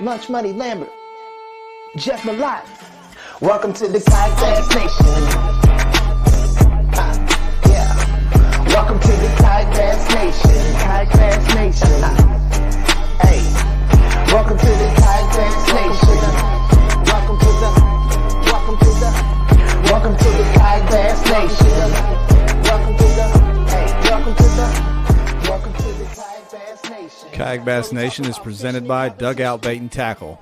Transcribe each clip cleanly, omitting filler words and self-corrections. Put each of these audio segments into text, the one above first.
Lunch Money Lambert, Jeff Malott. Welcome to the Kayak Bass Nation. Yeah. Welcome to the Kayak Bass Nation. Kayak Bass Nation. Hey. Welcome to the Kayak Bass Nation. Welcome to the Kayak Bass Nation. Welcome to the Kayak Bass Nation. Kayak Bass Nation is presented by Dugout Bait and Tackle.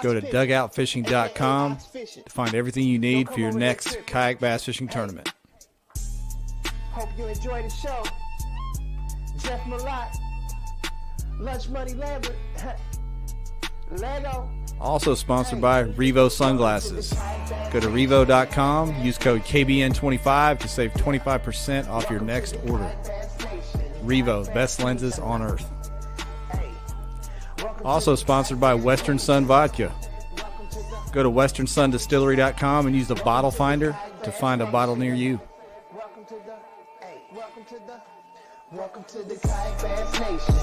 Go to dugoutfishing.com to find everything you need for your next kayak bass fishing tournament. Hope you enjoy the show. Jeff Malott, Lunch Money Lambert, Lego. Also sponsored by Revo Sunglasses. Go to revo.com, use code KBN25 to save 25% off your next order. Revo, best lenses on earth. Also sponsored by Western Sun Vodka. Go to westernsundistillery.com and use the bottle finder to find a bottle near you. Welcome to the Kayak Bass Nation.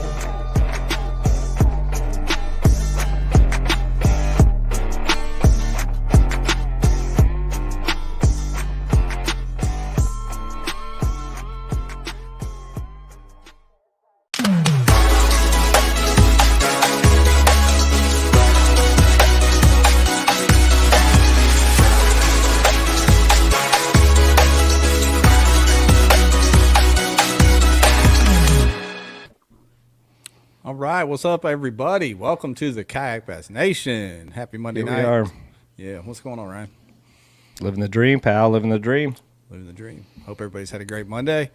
All right, what's up, everybody? Welcome to the Kayak Bass Nation. Happy Monday night. We are. Yeah, what's going on, Ryan? Living the dream, pal. Living the dream. Living the dream. Hope everybody's had a great Monday.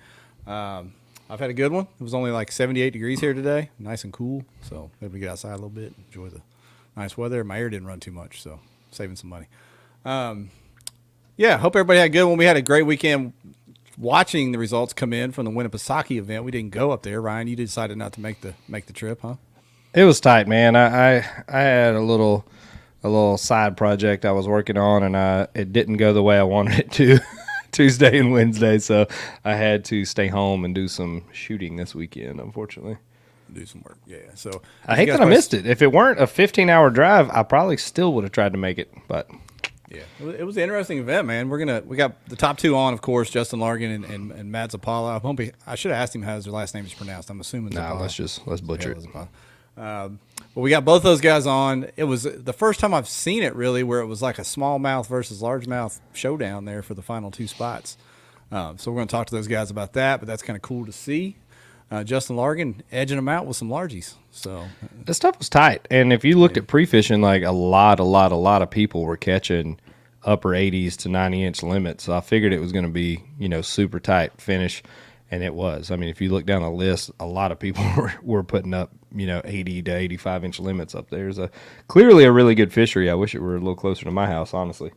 I've had a good one. It was only like 78 degrees here today. Nice and cool. So maybe we get outside a little bit, enjoy the nice weather. My air didn't run too much, so saving some money. Yeah, hope everybody had a good one. We had a great weekend watching the results come in from the Winnipesaukee event. We didn't go up there. Ryan, you decided not to make the trip, huh? It was tight, man. I had a little side project I was working on, and it didn't go the way I wanted it to Tuesday and Wednesday, so I had to stay home and do some shooting this weekend, unfortunately. Do some work, yeah. So I hate that I missed it. If it weren't a 15-hour drive, I probably still would have tried to make it, but yeah, it was an interesting event, man. We got the top two on, of course, Justin Largan and Matt Zapala. I should have asked him how their last name is pronounced. I'm assuming Zapala. No, let's butcher it. But we got both those guys on. It was the first time I've seen it really where it was like a smallmouth versus largemouth showdown there for the final two spots. So we're going to talk to those guys about that, but that's kind of cool to see. Justin Largan edging them out with some largies. So the stuff was tight, and if you looked at pre-fishing, like a lot of people were catching upper 80s to 90-inch limits. So I figured it was going to be, super tight finish, and it was. I mean, if you look down the list, a lot of people were putting up, 80 to 85-inch limits up there. It's clearly a really good fishery. I wish it were a little closer to my house, honestly.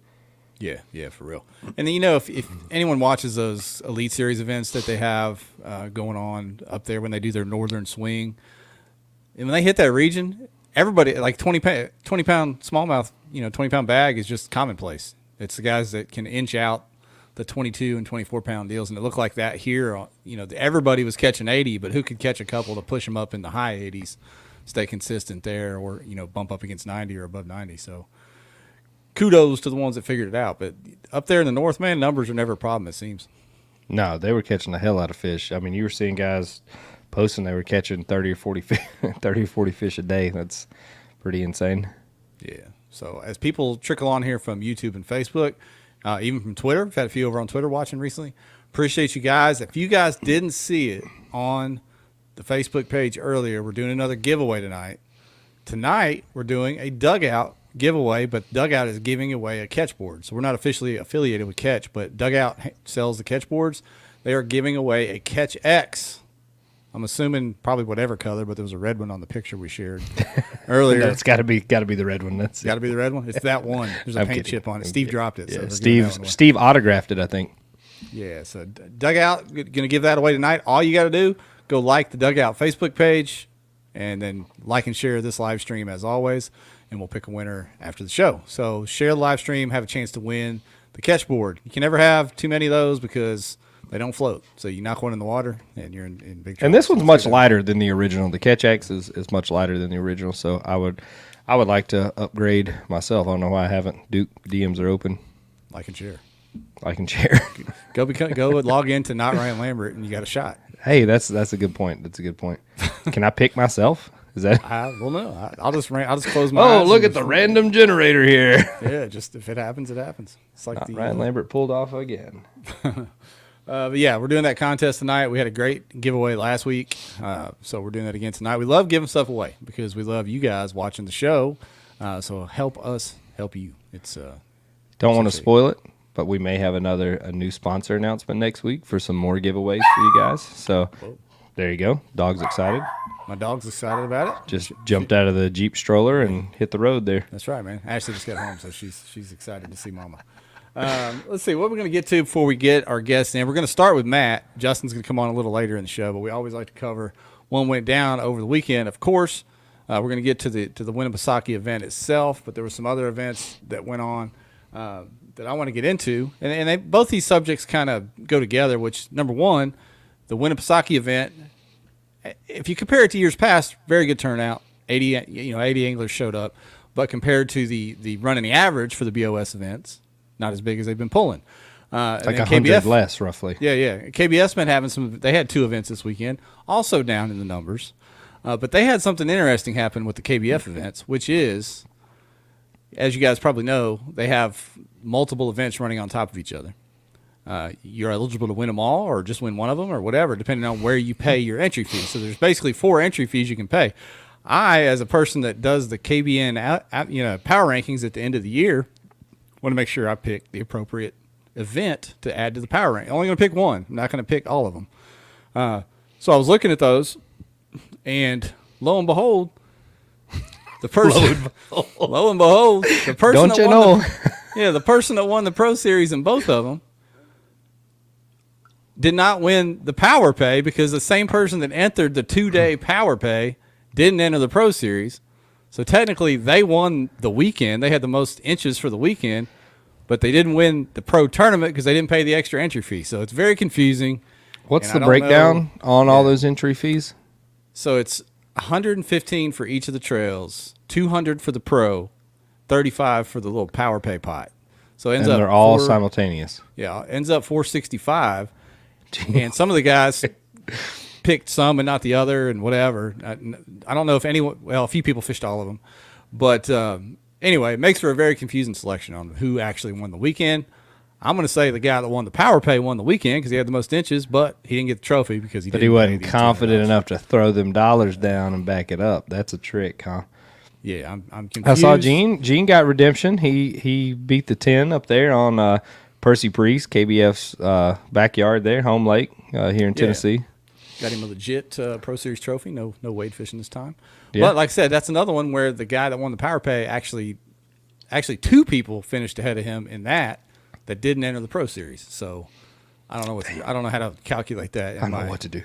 Yeah, for real. And then, if anyone watches those Elite Series events that they have going on up there when they do their northern swing, and when they hit that region, everybody, like 20-pound smallmouth, 20-pound bag is just commonplace. It's the guys that can inch out the 22 and 24-pound deals, and it looked like that here. Everybody was catching 80, but who could catch a couple to push them up in the high 80s, stay consistent there, or bump up against 90 or above 90. So kudos to the ones that figured it out. But up there in the north, man, numbers are never a problem, it seems. No, they were catching the hell out of fish. I mean, you were seeing guys posting they were catching 30 or 40 fish a day. That's pretty insane. Yeah. So as people trickle on here from YouTube and Facebook, even from Twitter, we've had a few over on Twitter watching recently. Appreciate you guys. If you guys didn't see it on the Facebook page earlier, we're doing another giveaway tonight. Tonight, we're doing a Dugout giveaway, but Dugout is giving away a catch board. So we're not officially affiliated with Catch, but Dugout sells the catch boards. They are giving away a Catch X. I'm assuming probably whatever color, but there was a red one on the picture we shared earlier. No, it's got to be the red one. That's got to be the red one. It's that one. There's a paint chip on it. Steve dropped it. Yeah, so Steve autographed it, I think. Yeah. So Dugout going to give that away tonight. All you got to do, go like the Dugout Facebook page, and then like and share this live stream as always, and we'll pick a winner after the show. So share the live stream, have a chance to win the catch board. You can never have too many of those because they don't float. So you knock one in the water, and you're in big trouble. And this one's much lighter than the original. The Catch X is much lighter than the original, so I I would like to upgrade myself. I don't know why I haven't. Duke DMs are open. Like and share. Like and share. Go log into Not Ryan Lambert, and you got a shot. Hey, that's a good point. That's a good point. Can I pick myself? Is that? Well, no. I'll just close my eyes. Oh, look at the random generator here. Yeah, just if it happens, it happens. It's like Ryan Lambert pulled off again. But yeah, we're doing that contest tonight. We had a great giveaway last week, so we're doing that again tonight. We love giving stuff away because we love you guys watching the show. So help us help you. It's don't want to spoil it, but we may have a new sponsor announcement next week for some more giveaways for you guys. So there you go. Dog's excited. My dog's excited about it. Just jumped out of the Jeep stroller and hit the road there. That's right, man. Ashley just got home, so she's excited to see Mama. Let's see what we're going to get to before we get our guests in. We're going to start with Matt. Justin's going to come on a little later in the show, but we always like to cover what went down over the weekend. Of course, we're going to get to the Winnipesaukee event itself, but there were some other events that went on that I want to get into, and both these subjects kind of go together. Which, number one, the Winnipesaukee event. If you compare it to years past, very good turnout. 80 anglers showed up, but compared to the running average for the BOS events, not as big as they've been pulling. Like 100 less, roughly. Yeah. KBS been having they had 2 events this weekend, also down in the numbers. But they had something interesting happen with the KBF events, which is, as you guys probably know, they have multiple events running on top of each other. You're eligible to win them all or just win one of them or whatever, depending on where you pay your entry fee. So there's basically 4 entry fees you can pay. I, as a person that does the KBN power rankings at the end of the year, want to make sure I pick the appropriate event to add to the power rank. I'm only going to pick one. I'm not going to pick all of them. So I was looking at those, and lo and behold, the person the person Don't you know? The person that won the Pro Series in both of them did not win the power pay because the same person that entered the 2-day power pay didn't enter the Pro Series. So technically they won the weekend. They had the most inches for the weekend, but they didn't win the Pro tournament because they didn't pay the extra entry fee. So it's very confusing. What's the breakdown on all those entry fees? So it's 115 for each of the trails, 200 for the Pro, 35 for the little power pay pot. So it ends up they're all simultaneous. Yeah, ends up 465. And some of the guys picked some and not the other and whatever. I don't know if anyone, a few people fished all of them. But anyway, it makes for a very confusing selection on who actually won the weekend. I'm going to say the guy that won the power pay won the weekend because he had the most inches, but he didn't get the trophy because he wasn't confident enough to throw them dollars down and back it up. That's a trick, huh? Yeah, I'm confused. I saw Gene. Gene got redemption. He beat the 10 up there on Percy Priest, KBF's backyard there, home lake here in Tennessee. Got him a legit Pro Series trophy. No wade fishing this time. Yeah. But like I said, that's another one where the guy that won the power pay actually 2 people finished ahead of him in that didn't enter the Pro Series. So I don't know how to calculate that. I don't know what to do.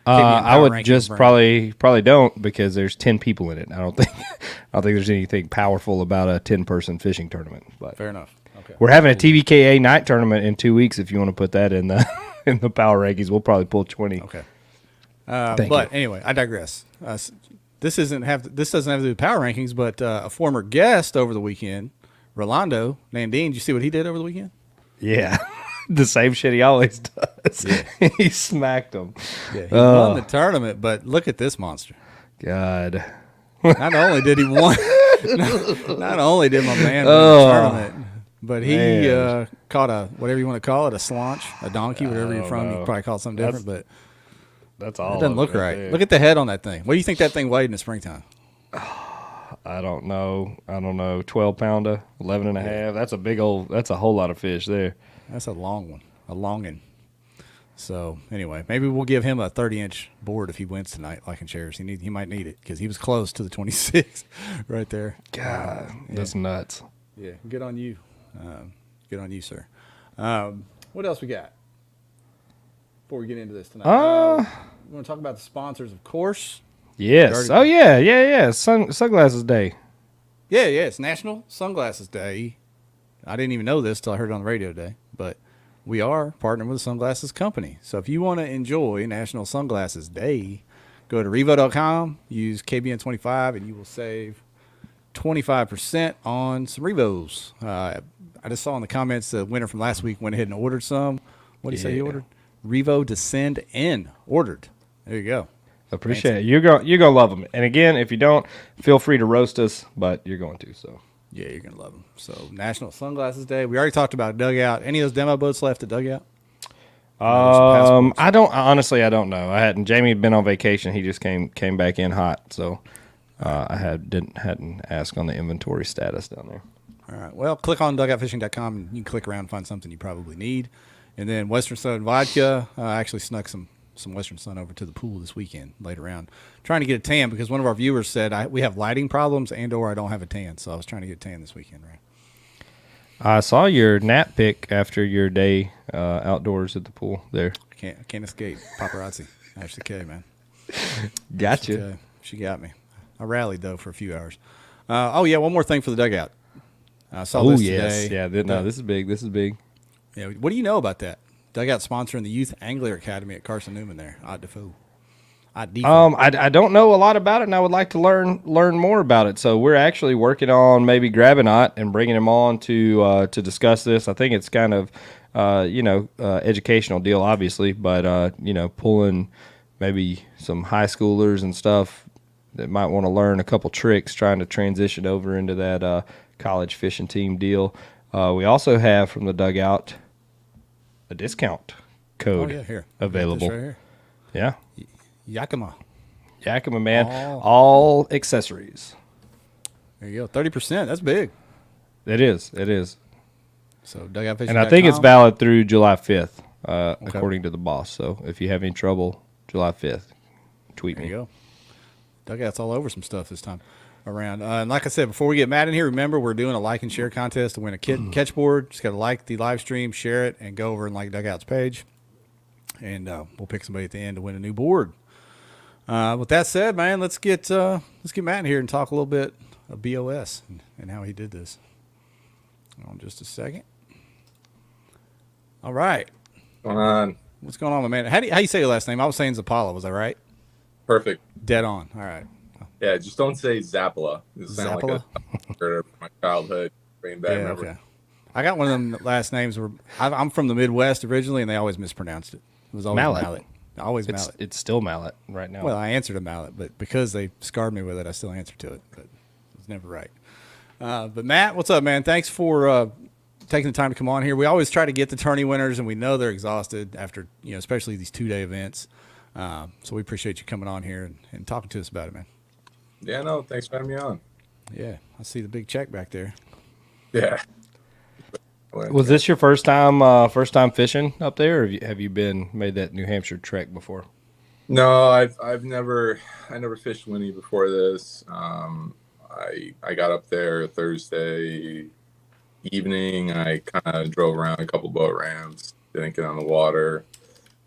I would just probably don't because there's 10 people in it. I don't think there's anything powerful about a 10-person fishing tournament. But fair enough. Okay. We're having a TVKA night tournament in 2 weeks. If you want to put that in the power rankings, we'll probably pull 20. Okay. But anyway, I digress. This doesn't have to do with power rankings, but a former guest over the weekend, Rolando Nandine. Did you see what he did over the weekend? Yeah. The same shit he always does. Yeah. He smacked him. Yeah, he won the tournament, but look at this monster. God. Not only did he win, not only did my man win the tournament, but he caught a, whatever you want to call it, a slaunch, a donkey, whatever you're from. You probably call it something different, but that's all. It doesn't look right. There. Look at the head on that thing. What do you think that thing weighed in the springtime? I don't know. 12-pounder, 11 and a half. That's a whole lot of fish there. That's a long one, a longin'. So anyway, maybe we'll give him a 30-inch board if he wins tonight, like in shares. He might need it because he was close to the 26 right there. God, that's nuts. Yeah, good on you. Good on you, sir. What else we got before we get into this tonight? We want to talk about the sponsors, of course. Yes. Oh, yeah. Sunglasses Day. Yeah. It's National Sunglasses Day. I didn't even know this till I heard it on the radio today, but we are partnering with a sunglasses company. So if you want to enjoy National Sunglasses Day, go to revo.com, use KBN25, and you will save 25% on some Revos. I just saw in the comments the winner from last week went ahead and ordered some. What did he say he ordered? Revo Descend N. Ordered. There you go. Appreciate it. You're gonna love them. And again, if you don't, feel free to roast us, but you're going to. So yeah, you're gonna love them. So National Sunglasses Day. We already talked about Dugout. Any of those demo boats left at Dugout? I don't honestly. I don't know. I hadn't. Jamie had been on vacation. He just came back in hot. So I hadn't asked on the inventory status down there. All right. Well, click on dugoutfishing.com and you can click around and find something you probably need. And then Western Sun Vodka. I actually snuck some Western Sun over to the pool this weekend, laid around, trying to get a tan because one of our viewers said we have lighting problems and/or I don't have a tan. So I was trying to get a tan this weekend, right? I saw your nap pic after your day outdoors at the pool there. I can't escape paparazzi. Ashley K, man. Gotcha. She got me. I rallied though for a few hours. One more thing for the Dugout. I saw this today. Yeah. This is big. This is big. Yeah. What do you know about that? Dugout sponsoring the Youth Angler Academy at Carson Newman there. I don't know a lot about it, and I would like to learn more about it. So we're actually working on maybe grabbing Ott and bringing him on to discuss this. I think it's kind of educational deal, obviously, but pulling maybe some high schoolers and stuff that might want to learn a couple tricks, trying to transition over into that college fishing team deal. We also have from the Dugout a discount code available. Right here. Yeah. Yakima, man. All accessories. There you go. 30%. That's big. It is. So dugoutfishing.com. And I think it's valid through July 5th, according to the boss. So if you have any trouble, July 5th, tweet me. There you go. Dugout's all over some stuff this time around. And like I said, before we get Matt in here, remember we're doing a like and share contest to win a catch board. Just got to like the live stream, share it, and go over and like Dugout's page. And we'll pick somebody at the end to win a new board. With that said, man, let's get Matt in here and talk a little bit of BOS and how he did this. Hold on just a second. All right. What's going on? What's going on, my man? How you say your last name? I was saying Zapala. Was that right? Perfect. Dead on. All right. Yeah, just don't say Zapala. It sounds like a my childhood. Bring back memory. Okay. I got one of them last names where I'm from the Midwest originally, and they always mispronounced it. It was always Mallet. Always Mallet. It's still Mallet right now. Well, I answered a Mallet, but because they scarred me with it, I still answer to it. But it was never right. But Matt, what's up, man? Thanks for taking the time to come on here. We always try to get the tourney winners, and we know they're exhausted after, especially these 2-day events. So we appreciate you coming on here and talking to us about it, man. Yeah, no, thanks for having me on. Yeah, I see the big check back there. Yeah. Was this your first time fishing up there, or have you made that New Hampshire trek before? No, I never fished Winnie before this. I got up there Thursday evening. I kind of drove around a couple boat ramps, didn't get on the water,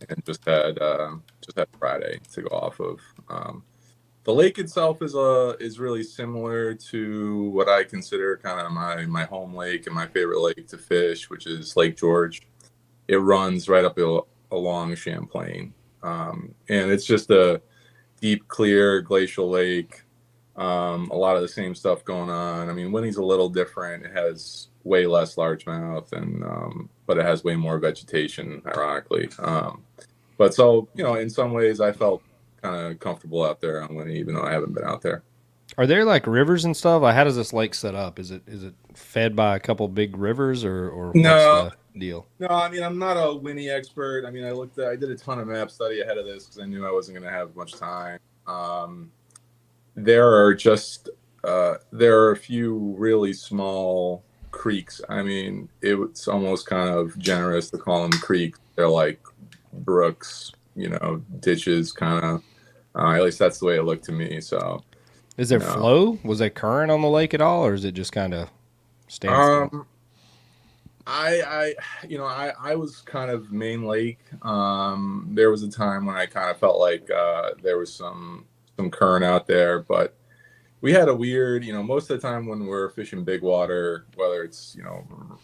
and just had Friday to go off of. The lake itself is really similar to what I consider kind of my home lake and my favorite lake to fish, which is Lake George. It runs right up along Champlain, and it's just a deep, clear glacial lake. A lot of the same stuff going on. I mean, Winnie's a little different. It has way less largemouth, and but it has way more vegetation, ironically. But so in some ways, I felt kind of comfortable out there on Winnie, even though I haven't been out there. Are there like rivers and stuff? Like, how does this lake set up? Is it fed by a couple big rivers or no, what's the deal? No, I mean, I'm not a Winnie expert. I mean, I did a ton of map study ahead of this because I knew I wasn't going to have much time. There are a few really small creeks. I mean, it's almost kind of generous to call them creeks. They're like brooks, ditches, kind of. At least that's the way it looked to me. So, is there flow? Was there current on the lake at all, or is it just kind of standstill? I was kind of main lake. There was a time when I kind of felt like there was some current out there, but we had a weird, most of the time when we're fishing big water, whether it's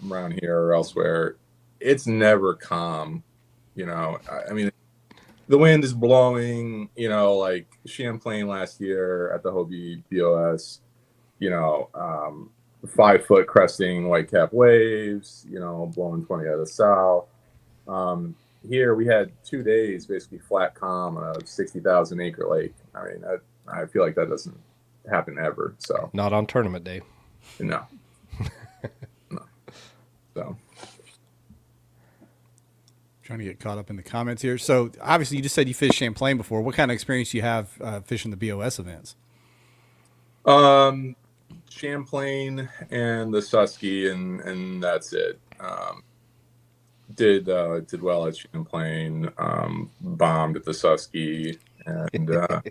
around here or elsewhere, it's never calm. I mean, the wind is blowing, like Champlain last year at the Hobie BOS. 5-foot cresting whitecap waves, blowing 20 out of the south. Here we had 2 days basically flat calm on a 60,000 acre lake. I mean, I feel like that doesn't happen ever. So Not on tournament day. no, no. So Trying to get caught up in the comments here. So obviously, you just said you fished Champlain before. What kind of experience do you have fishing the BOS events? Champlain and the Susky, and that's it. Did well at Champlain. Bombed at the Susky, and yeah.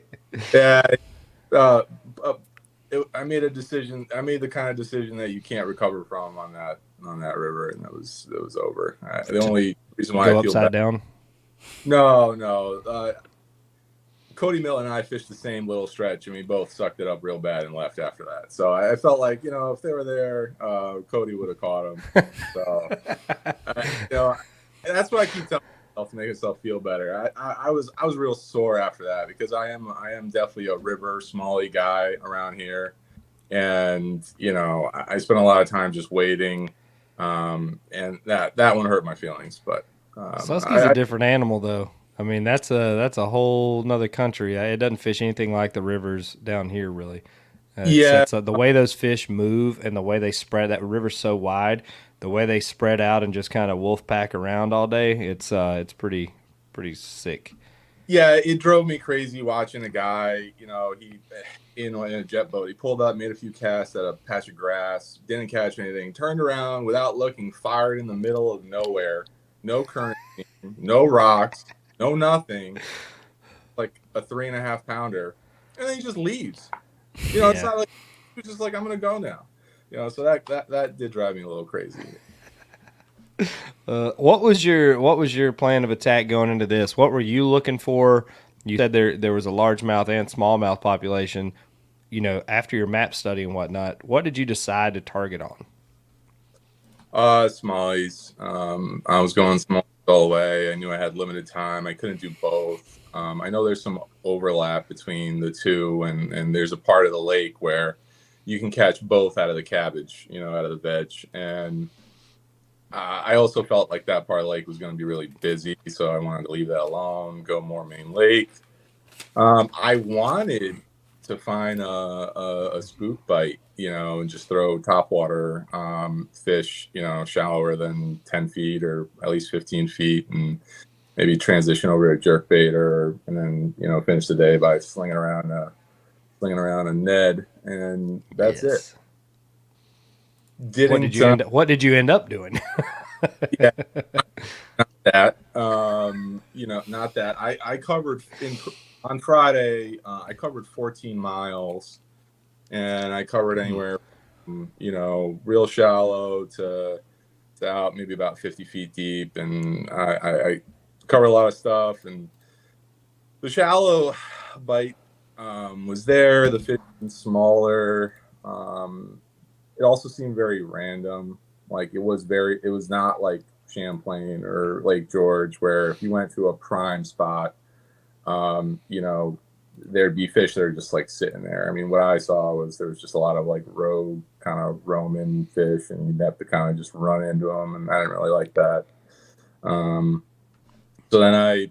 I made a decision. I made the kind of decision that you can't recover from on that river, and it was over. The only reason why Go I feel upside bad, down. no. Cody Miller and I fished the same little stretch, and we both sucked it up real bad and left after that. So I felt like, if they were there, Cody would have caught him. So, and that's what I keep telling myself to make myself feel better. I was real sore after that because I am definitely a river smallie guy around here, and I spent a lot of time just waiting, and that one hurt my feelings. But Susky's a different animal, though. I mean, that's a whole nother country. It doesn't fish anything like the rivers down here, really. The way those fish move and the way they spread. That river's so wide. The way they spread out and just kind of wolf pack around all day. It's pretty sick. Yeah, it drove me crazy watching a guy. He in a jet boat. He pulled up, made a few casts at a patch of grass, didn't catch anything. Turned around without looking, fired in the middle of nowhere. No current, no rocks. No, nothing, like a 3.5 pounder, and then he just leaves. It's not like he's just like, I'm gonna go now. So that did drive me a little crazy. What was your plan of attack going into this? What were you looking for? You said there was a largemouth and smallmouth population. After your map study and whatnot, what did you decide to target on? Smallies. I was going small all the way. I knew I had limited time. I couldn't do both. I know there's some overlap between the two, and there's a part of the lake where you can catch both out of the cabbage, out of the veg. And I also felt like that part of the lake was going to be really busy, so I wanted to leave that alone, go more main lake. I wanted to find a spook bite, and just throw topwater fish, shallower than 10 feet or at least 15 feet, and maybe transition over to jerkbait, and then finish the day by slinging around a Ned, and that's it. What did you end up doing? Yeah, not that. Not that. I covered on Friday. I covered 14 miles. And I covered anywhere from, real shallow to out maybe about 50 feet deep. And I covered a lot of stuff. And the shallow bite was there. The fish was smaller. It also seemed very random. Like it was not like Champlain or Lake George, where if you went to a prime spot, there'd be fish that are just like sitting there. I mean, what I saw was there was just a lot of like rogue kind of roaming fish, and you'd have to kind of just run into them, and I didn't really like that. So then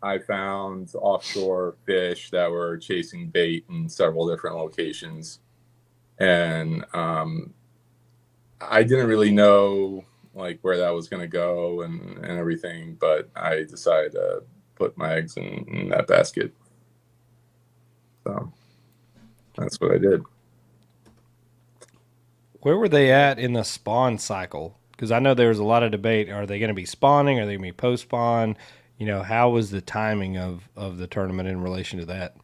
I found offshore fish that were chasing bait in several different locations, and I didn't really know like where that was going to go and everything, but I decided to put my eggs in that basket. So that's what I did. Where were they at in the spawn cycle? Because I know there was a lot of debate. Are they going to be spawning? Are they going to be post-spawn? How was the timing of the tournament in relation to that?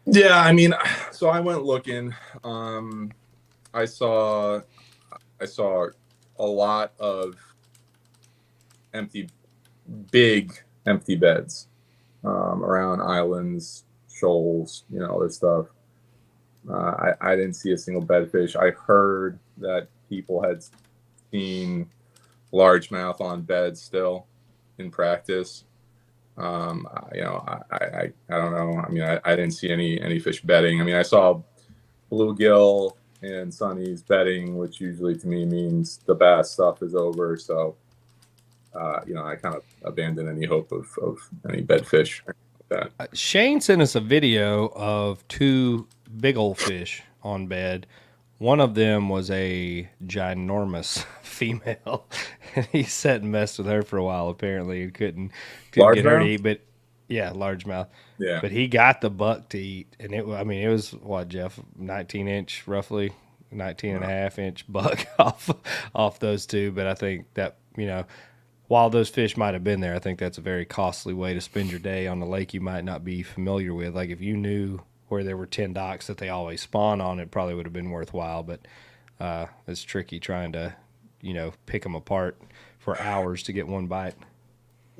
Yeah, I mean, so I went looking. I saw a lot of big empty beds around islands, shoals, other stuff. I didn't see a single bedfish. I heard that people had seen largemouth on beds still in practice. I don't know. I mean, I didn't see any fish bedding. I mean, I saw bluegill and Sonny's bedding, which usually to me means the bass stuff is over. So, I kind of abandoned any hope of any bed fish like that. Shane sent us a video of 2 big old fish on bed. One of them was a ginormous female. He sat and messed with her for a while, apparently, and couldn't get her to eat. But yeah, largemouth. Yeah. But he got the buck to eat, and it was what, Jeff, 19-inch, roughly 19.5-inch buck off those 2. But I think that, while those fish might have been there, I think that's a very costly way to spend your day on a lake you might not be familiar with. Like if you knew where there were 10 docks that they always spawn on, it probably would have been worthwhile. But it's tricky trying to, pick them apart for hours to get one bite.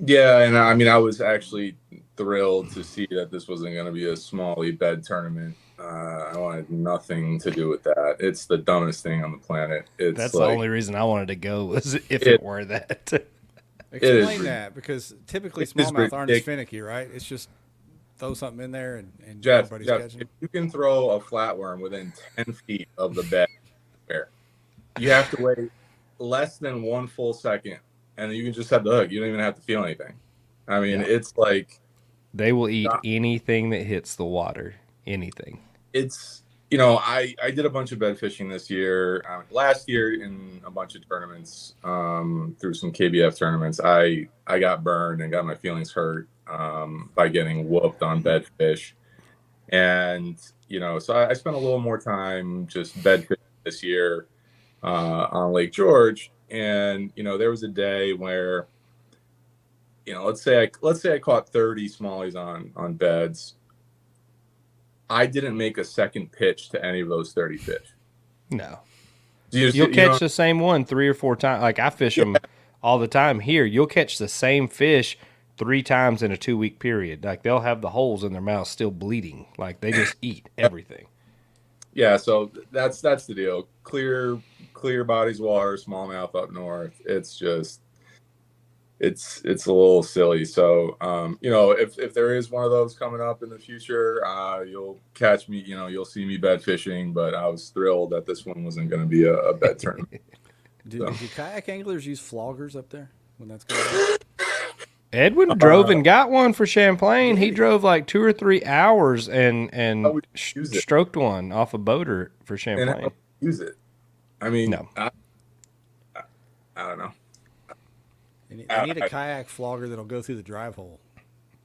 Yeah, and I was actually thrilled to see that this wasn't going to be a smallie bed tournament. I wanted nothing to do with that. It's the dumbest thing on the planet. That's the only reason I wanted to go, was if it were that. Explain that, because typically smallmouth aren't as finicky, right? It's just throw something in there and Jeff, nobody's catching. if you can throw a flatworm within 10 feet of the bed, you have to wait less than 1 full second, and you can just have the hook. You don't even have to feel anything. It's like they will eat anything that hits the water. Anything. It's I did a bunch of bed fishing this year. Last year in a bunch of tournaments, through some KBF tournaments, I got burned and got my feelings hurt by getting whooped on bed fish. And, so I spent a little more time just bed fishing this year on Lake George. And, there was a day where, let's say I caught 30 smallies on beds. I didn't make a second pitch to any of those 30 fish. No. You'll catch the same one 3 or 4 times. Like I fish them all the time here. You'll catch the same fish 3 times in a 2-week period. Like they'll have the holes in their mouth still bleeding. Like they just eat everything. Yeah, so that's the deal. Clear bodies water, smallmouth up north. It's just it's a little silly. So if there is one of those coming up in the future, you'll catch me. You'll see me bed fishing. But I was thrilled that this one wasn't going to be a bed tournament. Do kayak anglers use floggers up there when that's going on? Edwin drove and got one for Champlain. He drove like 2 or 3 hours and stroked one off a boater for Champlain. And use it. No. I don't know. I need a kayak flogger that'll go through the drive hole.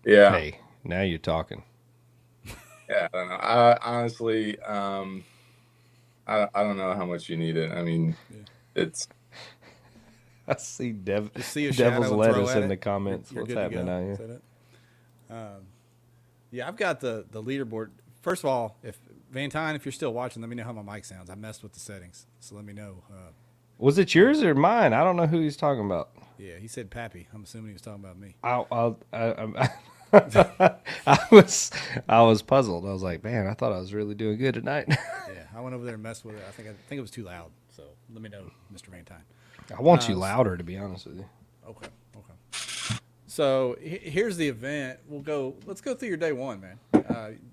Yeah. Hey, now you're talking. Yeah, I don't know. Honestly, I don't know how much you need it. It's. I see Devil's Lettuce in the comments. What's happening out here? Yeah, I've got the leaderboard. First of all, if Van if you're still watching, let me know how my mic sounds. I messed with the settings, so let me know. Was it yours or mine? I don't know who he's talking about. Yeah, he said Pappy. I'm assuming he was talking about me. I was puzzled. I was like, man, I thought I was really doing good tonight. Yeah, I went over there and messed with it. I think it was too loud. So let me know, Mr. Van I want you louder, to be honest with you. Okay. So here's the event. Let's go through your day one, man.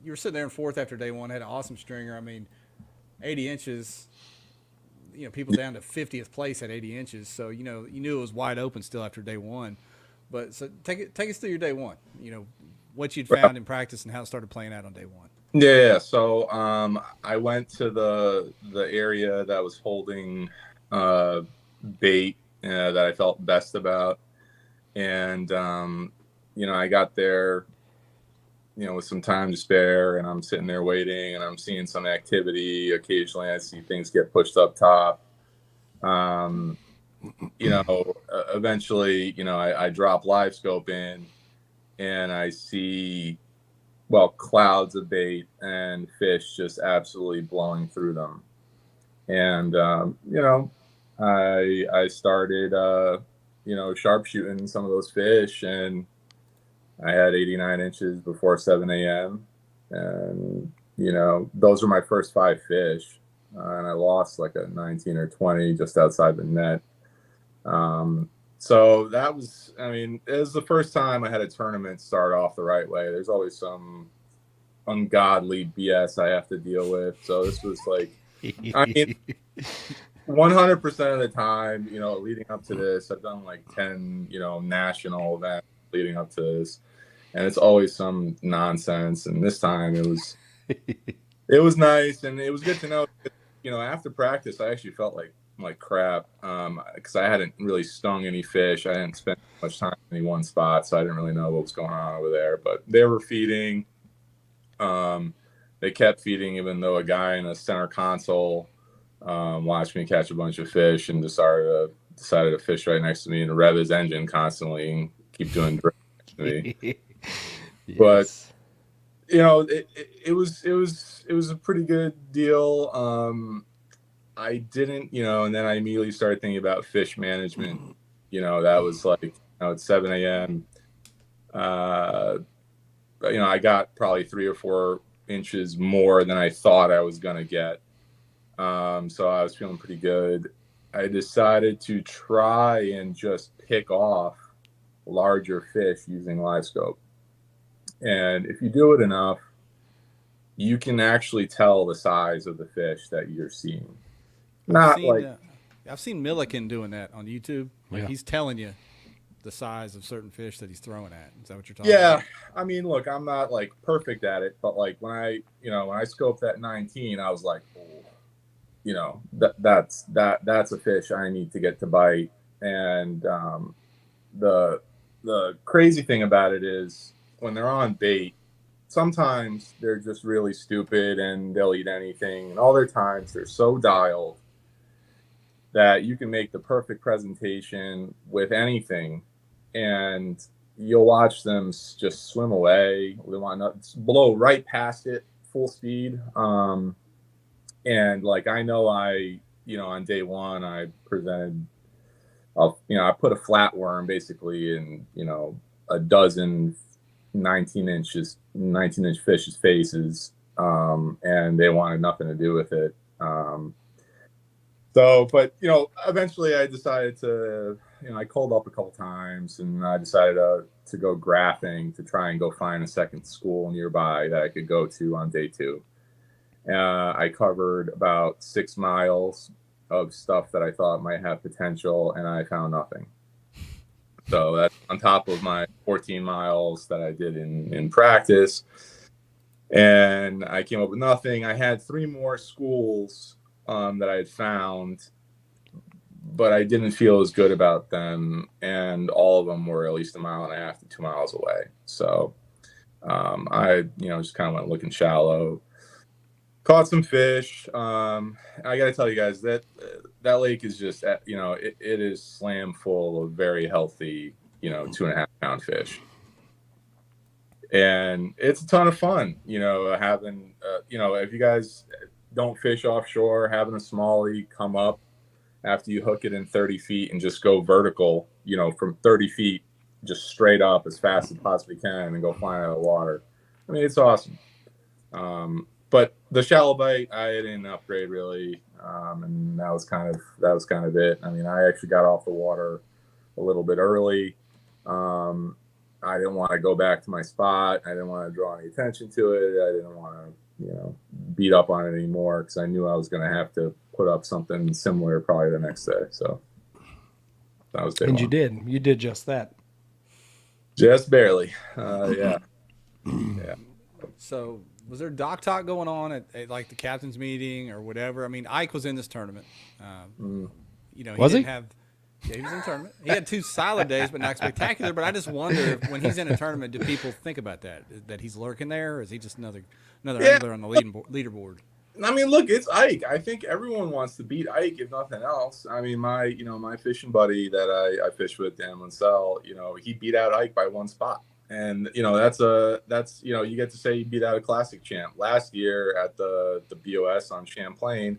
You were sitting there in 4th after day one. Had an awesome stringer. 80 inches. People down to 50th place at 80 inches. So you knew it was wide open still after day one. But so take us through your day one. What you'd found in practice and how it started playing out on day one. Yeah. So I went to the area that was holding bait that I felt best about, and I got there with some time to spare, and I'm sitting there waiting, and I'm seeing some activity. Occasionally I see things get pushed up top. Eventually I drop live scope in, and I see clouds of bait and fish just absolutely blowing through them. And I started, sharpshooting some of those fish, and I had 89 inches before 7 a.m. And, those were my first 5 fish. And I lost like a 19 or 20 just outside the net. So that was, it was the first time I had a tournament start off the right way. There's always some ungodly BS I have to deal with. So this was like I mean, 100% of the time, leading up to this, I've done like 10, national events leading up to this, and it's always some nonsense. And this time it was nice, and it was good to know. After practice, I actually felt like crap because I hadn't really stung any fish. I hadn't spent much time in any one spot, so I didn't really know what was going on over there. But they were feeding. They kept feeding, even though a guy in a center console watched me catch a bunch of fish and decided to fish right next to me and rev his engine constantly and keep doing drift next to me. Yes. But it was a pretty good deal. I didn't, and then I immediately started thinking about fish management. That was like, at 7 a.m. I got probably 3 or 4 inches more than I thought I was going to get. So I was feeling pretty good. I decided to try and just pick off larger fish using live scope. And if you do it enough, you can actually tell the size of the fish that you're seeing. I've seen Milliken doing that on YouTube. Like, yeah. He's telling you the size of certain fish that he's throwing at. Is that what you're talking about? Yeah. I mean, look, I'm not like perfect at it, but like when I scoped that 19, I was like, that's a fish I need to get to bite. And the crazy thing about it is when they're on bait, sometimes they're just really stupid and they'll eat anything. And all their times they're so dialed that you can make the perfect presentation with anything and you'll watch them just swim away. They want to blow right past it full speed. And like, I know on day one, I presented, I put a flatworm basically in, a dozen 19-inch fish's faces. And they wanted nothing to do with it. But eventually I decided to, I called up a couple times and I decided to go graphing to try and go find a second school nearby that I could go to on day 2. I covered about 6 miles of stuff that I thought might have potential, and I found nothing. So that's on top of my 14 miles that I did in practice. And I came up with nothing. I had 3 more schools that I had found, but I didn't feel as good about them. And all of them were at least 1.5 miles to 2 miles away. So I, just kind of went looking shallow. Caught some fish. I got to tell you guys that lake is just, it is slam full of very healthy, 2.5 pound fish. And it's a ton of fun, having, if you guys don't fish offshore, having a smallie come up after you hook it in 30 feet and just go vertical, from 30 feet, just straight up as fast as you possibly can and go flying out of the water. I mean, it's awesome. But the shallow bite, I didn't upgrade really, and that was kind of it. I mean, I actually got off the water a little bit early. I didn't want to go back to my spot. I didn't want to draw any attention to it. I didn't want to, beat up on it anymore because I knew I was going to have to put up something similar probably the next day. So that was day one. You did just that. Just barely. Yeah. Yeah. So was there dock talk going on at like the captain's meeting or whatever? I mean, Ike was in this tournament. He Was didn't he? have. Yeah, he was in the tournament. He had 2 solid days, but not spectacular. But I just wonder if, when he's in a tournament, do people think about that he's lurking there, or is he just another angler on the leaderboard? I mean, look, it's Ike. I think everyone wants to beat Ike, if nothing else. I mean, my fishing buddy that I fish with, Dan Linsell, he beat out Ike by 1 spot. And, that's you get to say you beat out a classic champ. Last year at the BOS on Champlain,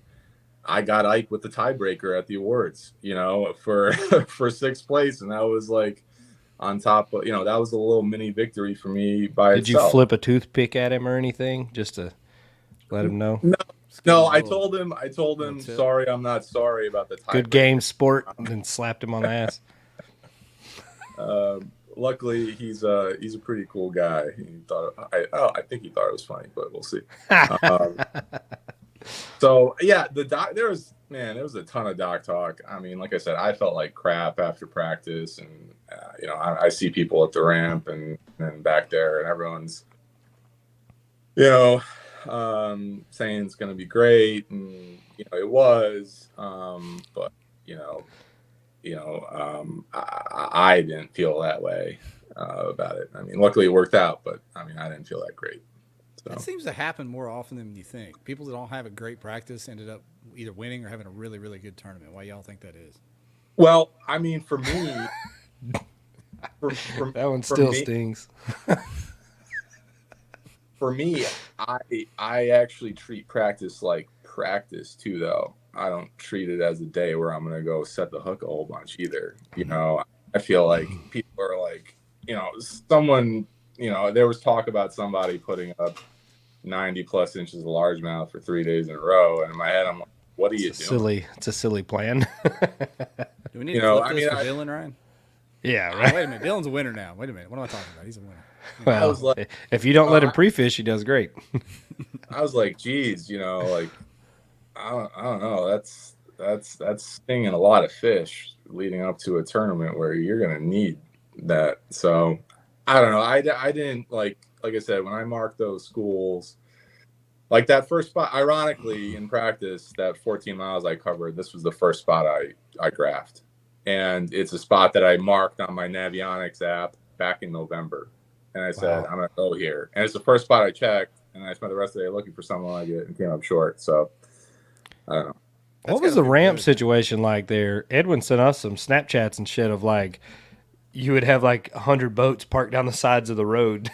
I got Ike with the tiebreaker at the awards, for 6th place. And that was like on top of, that was a little mini victory for me by Did itself. you flip a toothpick at him or anything just to let him know? No, I told him, sorry, I'm not sorry about the tiebreaker. Good game, sport, and then slapped him on the ass. Luckily, he's a pretty cool guy. I think he thought it was funny, but we'll see. So yeah, there was a ton of dock talk. I mean, like I said, I felt like crap after practice, and I see people at the ramp and back there, and everyone's saying it's going to be great, and it was, but I didn't feel that way about it. I mean, luckily it worked out, but I mean, I didn't feel that great. So. That seems to happen more often than you think. People that don't have a great practice ended up either winning or having a really, really good tournament. Why y'all think that is? Well, I mean, for me, that one still stings. For me, I actually treat practice like practice too, though. I don't treat it as a day where I'm going to go set the hook a whole bunch either. I feel like people are like, someone, there was talk about somebody putting up 90 plus inches of largemouth for 3 days in a row. And in my head, I'm like, what are you doing? It's a silly plan. Do we need to flip this for Dylan, Ryan? Yeah, right. Wait a minute. Dylan's a winner now. Wait a minute. What am I talking about? He's a winner. Well, if you don't let him pre-fish, he does great. I was like, geez, like, I don't know. That's stinging a lot of fish leading up to a tournament where you're going to need that. So I don't know. I didn't like I said, when I marked those schools, like that first spot, ironically in practice, that 14 miles I covered, this was the first spot I graphed. And it's a spot that I marked on my Navionics app back in November. And I said, I'm going to go here. And it's the first spot I checked. And I spent the rest of the day looking for something like it and came up short. So, I don't know. What was the ramp situation like there? Edwin sent us some Snapchats and shit of like, you would have like 100 boats parked down the sides of the road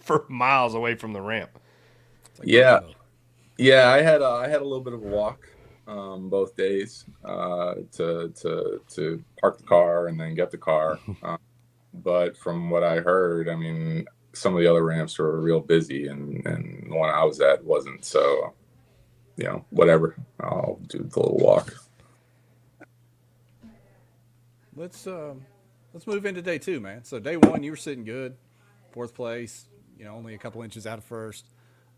for miles away from the ramp. Like, yeah. Yeah, I had a little bit of a walk both days to park the car and then get the car. But from what I heard, I mean, some of the other ramps were real busy, and the one I was at wasn't. So, whatever. I'll do the little walk. Let's move into day two, man. So day one, you were sitting good, 4th place. Only a couple inches out of first.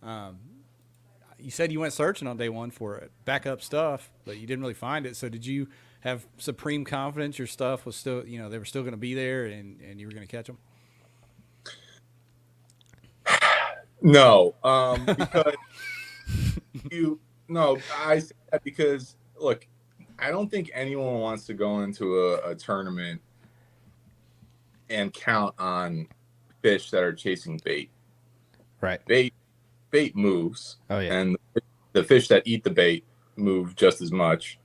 You said you went searching on day one for backup stuff, but you didn't really find it. So did you have supreme confidence your stuff was still, they were still going to be there and you were going to catch them? No, because I say that because look, I don't think anyone wants to go into a tournament and count on fish that are chasing bait. Right. Bait moves. Oh yeah. And the fish that eat the bait move just as much.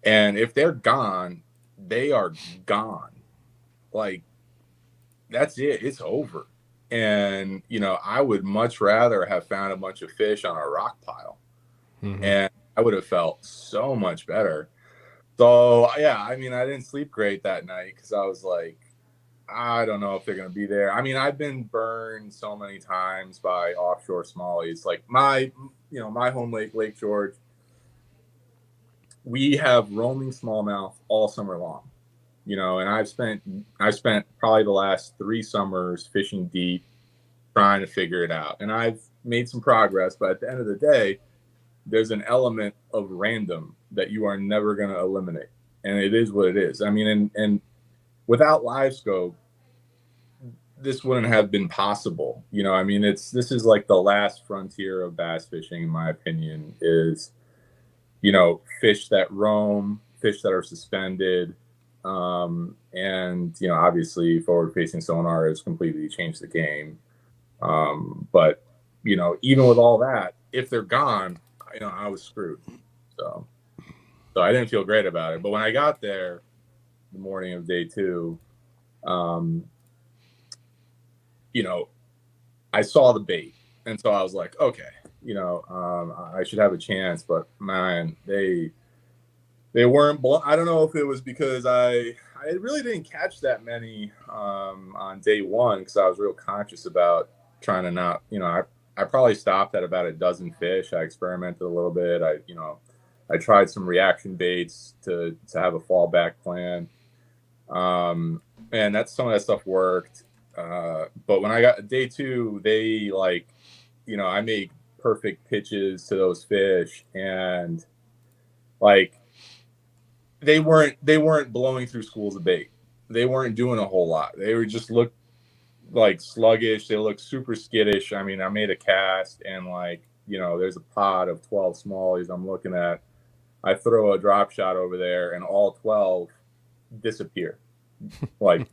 And if they're gone, they are gone. Like, that's it. It's over. And, I would much rather have found a bunch of fish on a rock pile. Mm-hmm. And I would have felt so much better. So, yeah, I mean, I didn't sleep great that night because I was like, I don't know if they're going to be there. I mean, I've been burned so many times by offshore smallies. Like my home lake, Lake George, we have roaming smallmouth all summer long, and I've spent probably the last 3 summers fishing deep, trying to figure it out. And I've made some progress, but at the end of the day, there's an element of random that you are never going to eliminate. And it is what it is. I mean, and without live scope, this wouldn't have been possible. I mean, this is like the last frontier of bass fishing, in my opinion, is, fish that roam, fish that are suspended. And, obviously forward facing sonar has completely changed the game. But, even with all that, if they're gone, I was screwed. So I didn't feel great about it. But when I got there, the morning of day 2, I saw the bait, and so I was like, okay, I should have a chance. But man, they weren't. I don't know if it was because I really didn't catch that many on day 1 because I was real conscious about trying to not. I probably stopped at about a dozen fish. I experimented a little bit. I tried some reaction baits to have a fallback plan. And some of that stuff worked. But when I got day 2, they I made perfect pitches to those fish, and like they weren't blowing through schools of bait. They weren't doing a whole lot. They were just looked like sluggish. They looked super skittish. I mean, I made a cast and like, there's a pod of 12 smallies I'm looking at. I throw a drop shot over there and all 12 disappear. Like,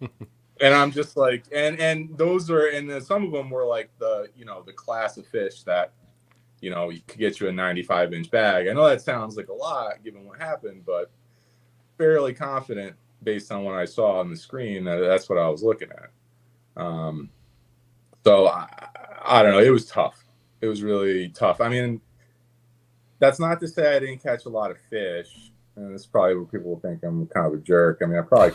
and I'm just like, and those are, and some of them were like the class of fish that, you could get you a 95-inch bag. I know that sounds like a lot given what happened, but fairly confident based on what I saw on the screen that's what I was looking at. So I don't know. It was tough. It was really tough. I mean, that's not to say I didn't catch a lot of fish, and this is probably where people will think I'm kind of a jerk. I mean, I probably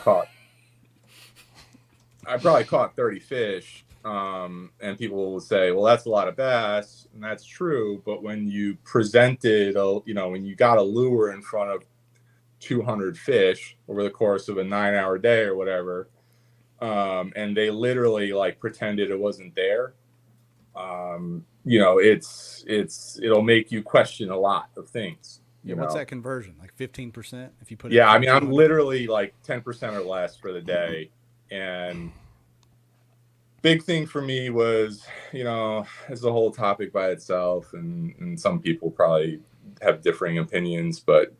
caught 30 fish, and people will say, well, that's a lot of bass, and that's true. But when you presented, when you got a lure in front of 200 fish over the course of a 9-hour day or whatever, and they literally like pretended it wasn't there, it'll make you question a lot of things. What's that conversion? Like 15% if you put it. Yeah, I mean, I'm literally like 10% or less for the day. And big thing for me was, it's a whole topic by itself, and some people probably have differing opinions, but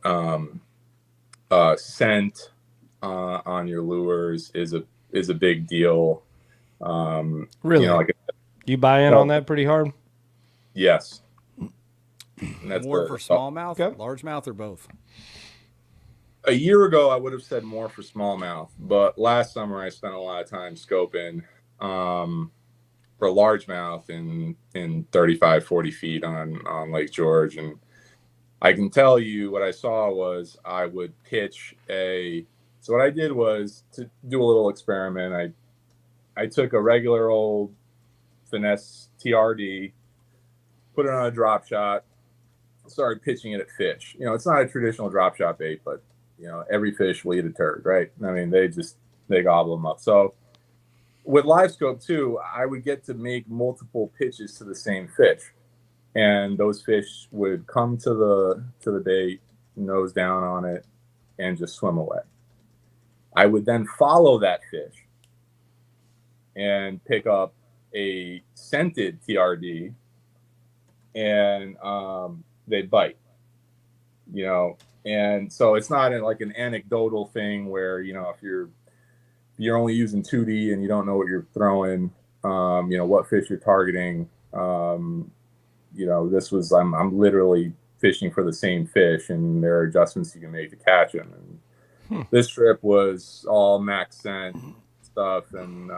scent on your lures is a big deal. Really? You buy in on that pretty hard? Yes. And that's more for smallmouth, largemouth, or both? A year ago, I would have said more for smallmouth, but last summer I spent a lot of time scoping for largemouth in 35, 40 feet on Lake George. And I can tell you what I saw was I would pitch so what I did was to do a little experiment. I took a regular old finesse TRD, put it on a drop shot, started pitching it at fish. It's not a traditional drop shot bait, but every fish will eat a turd, right? I mean, they gobble them up. So with live scope too, I would get to make multiple pitches to the same fish, and those fish would come to the bait, nose down on it, and just swim away. I would then follow that fish and pick up a scented TRD, and they'd bite, and so it's not like an anecdotal thing where, if you're only using 2D and you don't know what you're throwing, what fish you're targeting, this was, I'm literally fishing for the same fish, and there are adjustments you can make to catch them. And this trip was all max scent stuff, and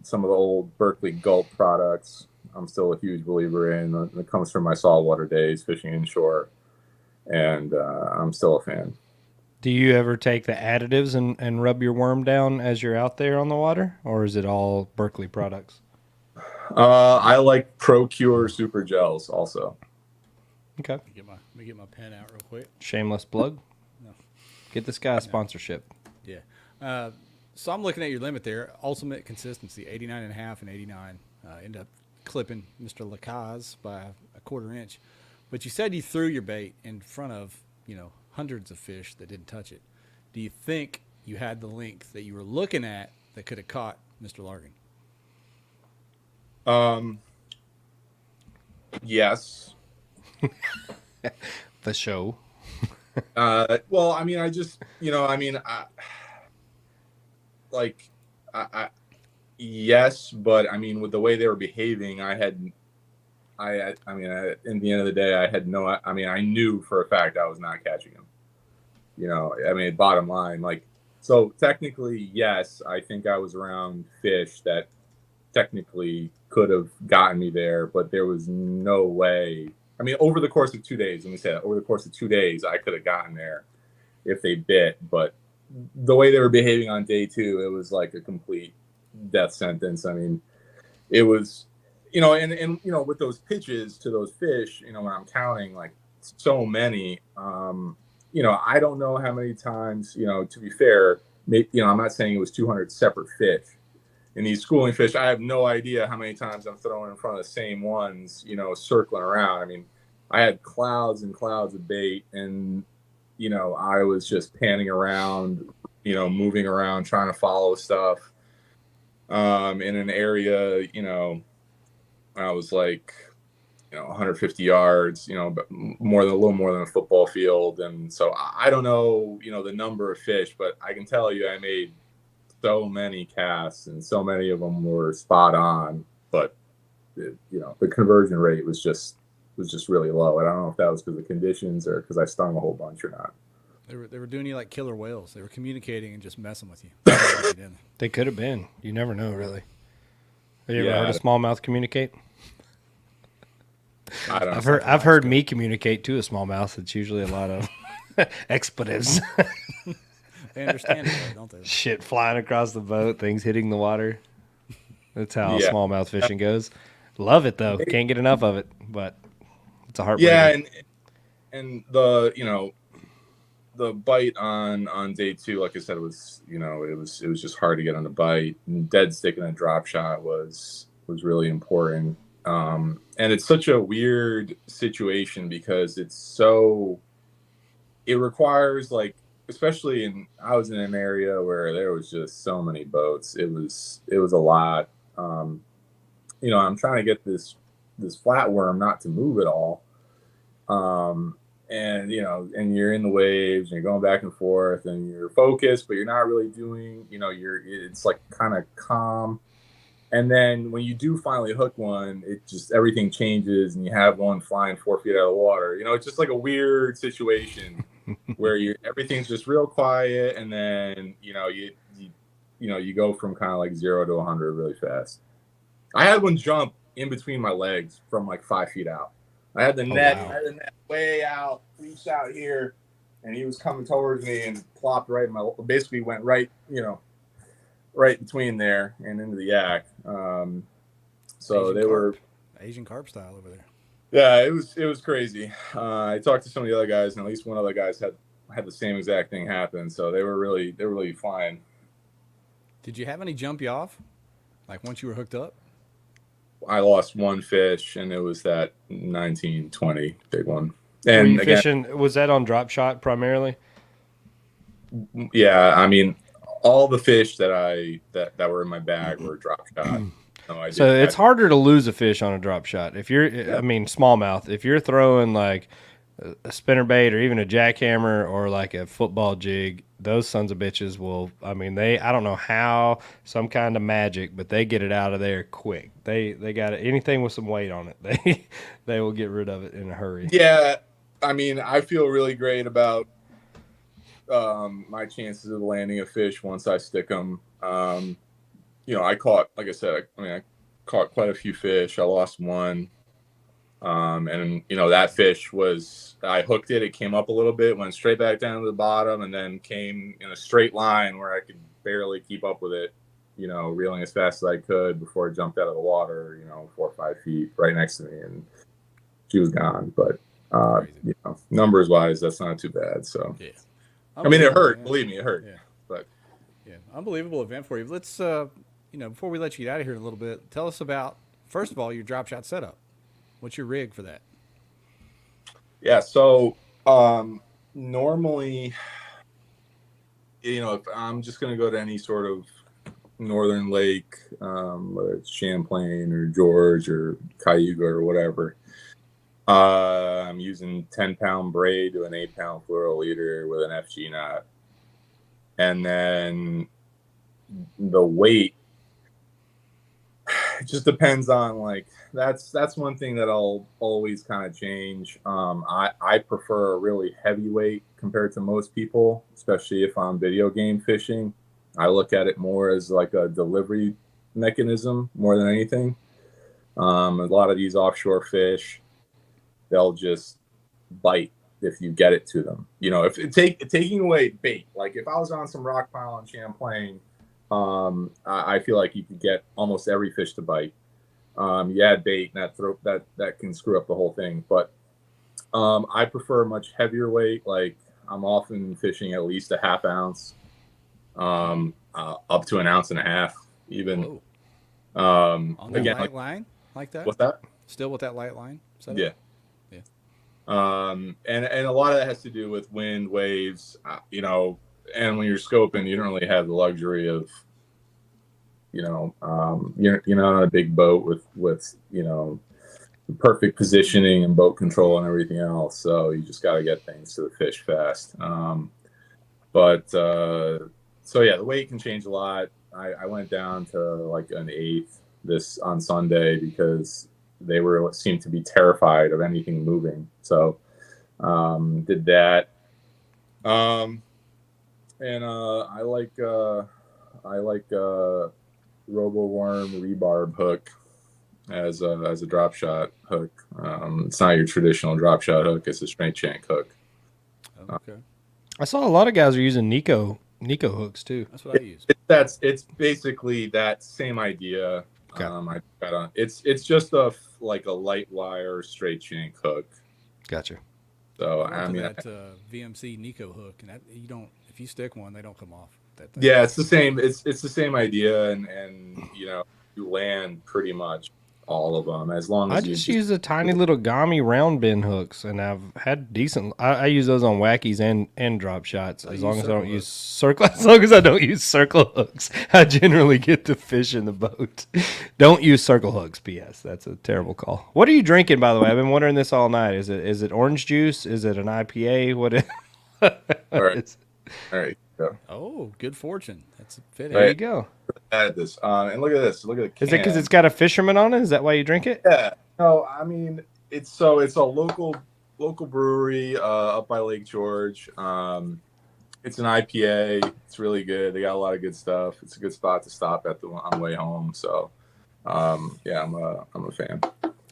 some of the old Berkeley Gulp products I'm still a huge believer in. It comes from my saltwater days fishing inshore, and I'm still a fan. Do you ever take the additives and rub your worm down as you're out there on the water, or is it all Berkeley products? I like ProCure Super Gels also. Okay. Let me get my pen out real quick. Shameless plug. No. Get this guy a sponsorship. Yeah. So I'm looking at your limit there. Ultimate consistency, 89.5 and 89. End up clipping Mr. Lacaze by a quarter inch. But you said you threw your bait in front of, hundreds of fish that didn't touch it. Do you think you had the length that you were looking at that could have caught Mr. Largan? Yes. The show. Well, I mean, yes, but I mean, with the way they were behaving, in the end of the day, I knew for a fact I was not catching him. Bottom line, so technically, yes, I think I was around fish that technically could have gotten me there, but there was no way. I mean, over the course of 2 days, let me say that, over the course of 2 days, I could have gotten there if they bit, but the way they were behaving on day 2, it was like a complete death sentence. I mean, it was, and with those pitches to those fish, when I'm counting like so many, I don't know how many times, to be fair, I'm not saying it was 200 separate fish, in these schooling fish, I have no idea how many times I'm throwing in front of the same ones, you know, circling around. I mean, I had clouds and clouds of bait, and you know, I was just panning around, you know, moving around, trying to follow stuff. In an area, you know, I was like, you know, 150 yards, you know, but more than a little more than a football field. And so I don't know, you know, the number of fish, but I can tell you I made so many casts and so many of them were spot on, but you know, the conversion rate was just really low. And I don't know if that was because of conditions or because I stung a whole bunch or not. They were doing you like killer whales. They were communicating and just messing with you. They could have been. You never know, really. Have you ever Yeah. heard a smallmouth communicate? I don't I've heard me communicate to a smallmouth. It's usually a lot of expletives. They understand it, though, don't they? Shit flying across the boat, things hitting the water. That's how Yeah. smallmouth fishing goes. Love it though. Can't get enough of it, but it's a heartbreaker. Yeah, and the, you know, the bite on day 2, like I said, was, you know, it was just hard to get on the bite. And dead stick and a drop shot was really important. And it's such a weird situation because it requires, like, especially I was in an area where there was just so many boats. It was a lot. You know, I'm trying to get this flatworm not to move at all. And, you know, and you're in the waves and you're going back and forth and you're focused, but you're not really doing, you know, it's like kind of calm. And then when you do finally hook one, it just, everything changes and you have one flying 4 feet out of the water. You know, it's just like a weird situation where everything's just real quiet. And then, you know, you go from kind of like 0 to 100 really fast. I had one jump in between my legs from like 5 feet out. I had the net. Wow. I had the net way out, reached out here, and he was coming towards me and plopped right in my. Basically, went right, you know, right between there and into the yak. So Asian they carp. were Asian carp style over there. Yeah, it was crazy. I talked to some of the other guys, and at least one other guys had the same exact thing happen. So they were really flying. Did you have any jump you off? Like once you were hooked up? I lost one fish, and it was that 1920 big one. Were And you again, fishing? Was that on drop shot primarily? yeah, I mean, all the fish that were in my bag were drop shot. No, So it's harder to lose a fish on a drop shot. If you're, I mean, smallmouth. If you're throwing like a spinnerbait or even a jackhammer or like a football jig, those sons of bitches will. I mean, I don't know how, some kind of magic, but they get it out of there quick. They got anything with some weight on it. They will get rid of it in a hurry. Yeah, I mean, I feel really great about my chances of landing a fish once I stick them. You know, I caught, like I said, I caught quite a few fish. I lost one. And, you know, that fish I hooked it. It came up a little bit, went straight back down to the bottom, and then came in a straight line where I could barely keep up with it, you know, reeling as fast as I could before it jumped out of the water, you know, 4 or 5 feet right next to me. And she was gone. But, you know, numbers wise, that's not too bad. So, Yeah. I mean, it hurt. Believe me, it hurt. Yeah. But yeah, unbelievable event for you. Let's, you know, before we let you get out of here in a little bit, tell us about, first of all, your drop shot setup. What's your rig for that? yeah, so normally, you know, if I'm just going to go to any sort of northern lake, whether it's Champlain or George or Cayuga or whatever, I'm using 10-pound braid to an 8-pound fluoro leader with an FG knot. And then the weight, it just depends on, like, that's one thing that I'll always kind of change. I prefer a really heavy weight compared to most people, especially if I'm video game fishing. I look at it more as like a delivery mechanism more than anything. A lot of these offshore fish, they'll just bite if you get it to them. You know, if taking away bait, like if I was on some rock pile in Champlain, I feel like you could get almost every fish to bite. You add bait, and that can screw up the whole thing. But I prefer a much heavier weight. Like I'm often fishing at least a half ounce, up to an ounce and a half. even. On that Again, light line like that? what's that? Still with that light line? Setup? Yeah. Yeah. And a lot of that has to do with wind, waves, and when you're scoping, you don't really have the luxury of, you're not on a big boat with perfect positioning and boat control and everything else. So you just got to get things to the fish fast. So yeah, the weight can change a lot. I went down to like an eighth on Sunday because they seemed to be terrified of anything moving. So did that. And I like Robo Worm rebarb hook as a drop shot hook. It's not your traditional drop shot hook. It's a straight shank hook. Okay. I saw a lot of guys are using Nico hooks too. That's what I use. It's basically that same idea. Okay. It's just a light wire straight shank hook. Gotcha. So that VMC Nico hook, and if you stick one, they don't come off. That thing. Yeah, it's the same. It's the same idea, and you land pretty much all of them as long as I just use the tiny little Gami round bend hooks, and I've had decent. I use those on wackies and drop shots as long as I don't use circle. As long as I don't use circle hooks, I generally get the fish in the boat. Don't use circle hooks. P.S. That's a terrible call. What are you drinking, by the way? I've been wondering this all night. Is it orange juice? Is it an IPA? What? All right. Go. Oh, good fortune. That's fitting. There you go. Add this, and look at this. Look at the can. Is it because it's got a fisherman on it? Is that why you drink it? Yeah. No, I mean it's a local brewery up by Lake George. It's an IPA. It's really good. They got a lot of good stuff. It's a good spot to stop at on the way home. So, yeah, I'm a fan.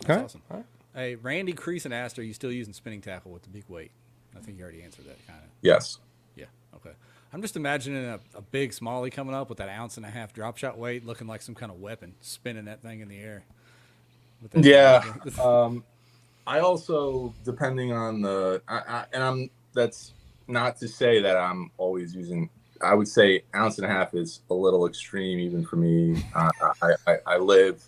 That's awesome. All right. Hey, Randy Creason asked, are you still using spinning tackle with the big weight? I think you already answered that kind of. Yes. Yeah. Okay. I'm just imagining a big smallie coming up with that 1.5 ounce drop shot weight, looking like some kind of weapon, spinning that thing in the air. Yeah. I also, depending on that's not to say that I'm always using. I would say 1.5 ounces is a little extreme even for me. I live,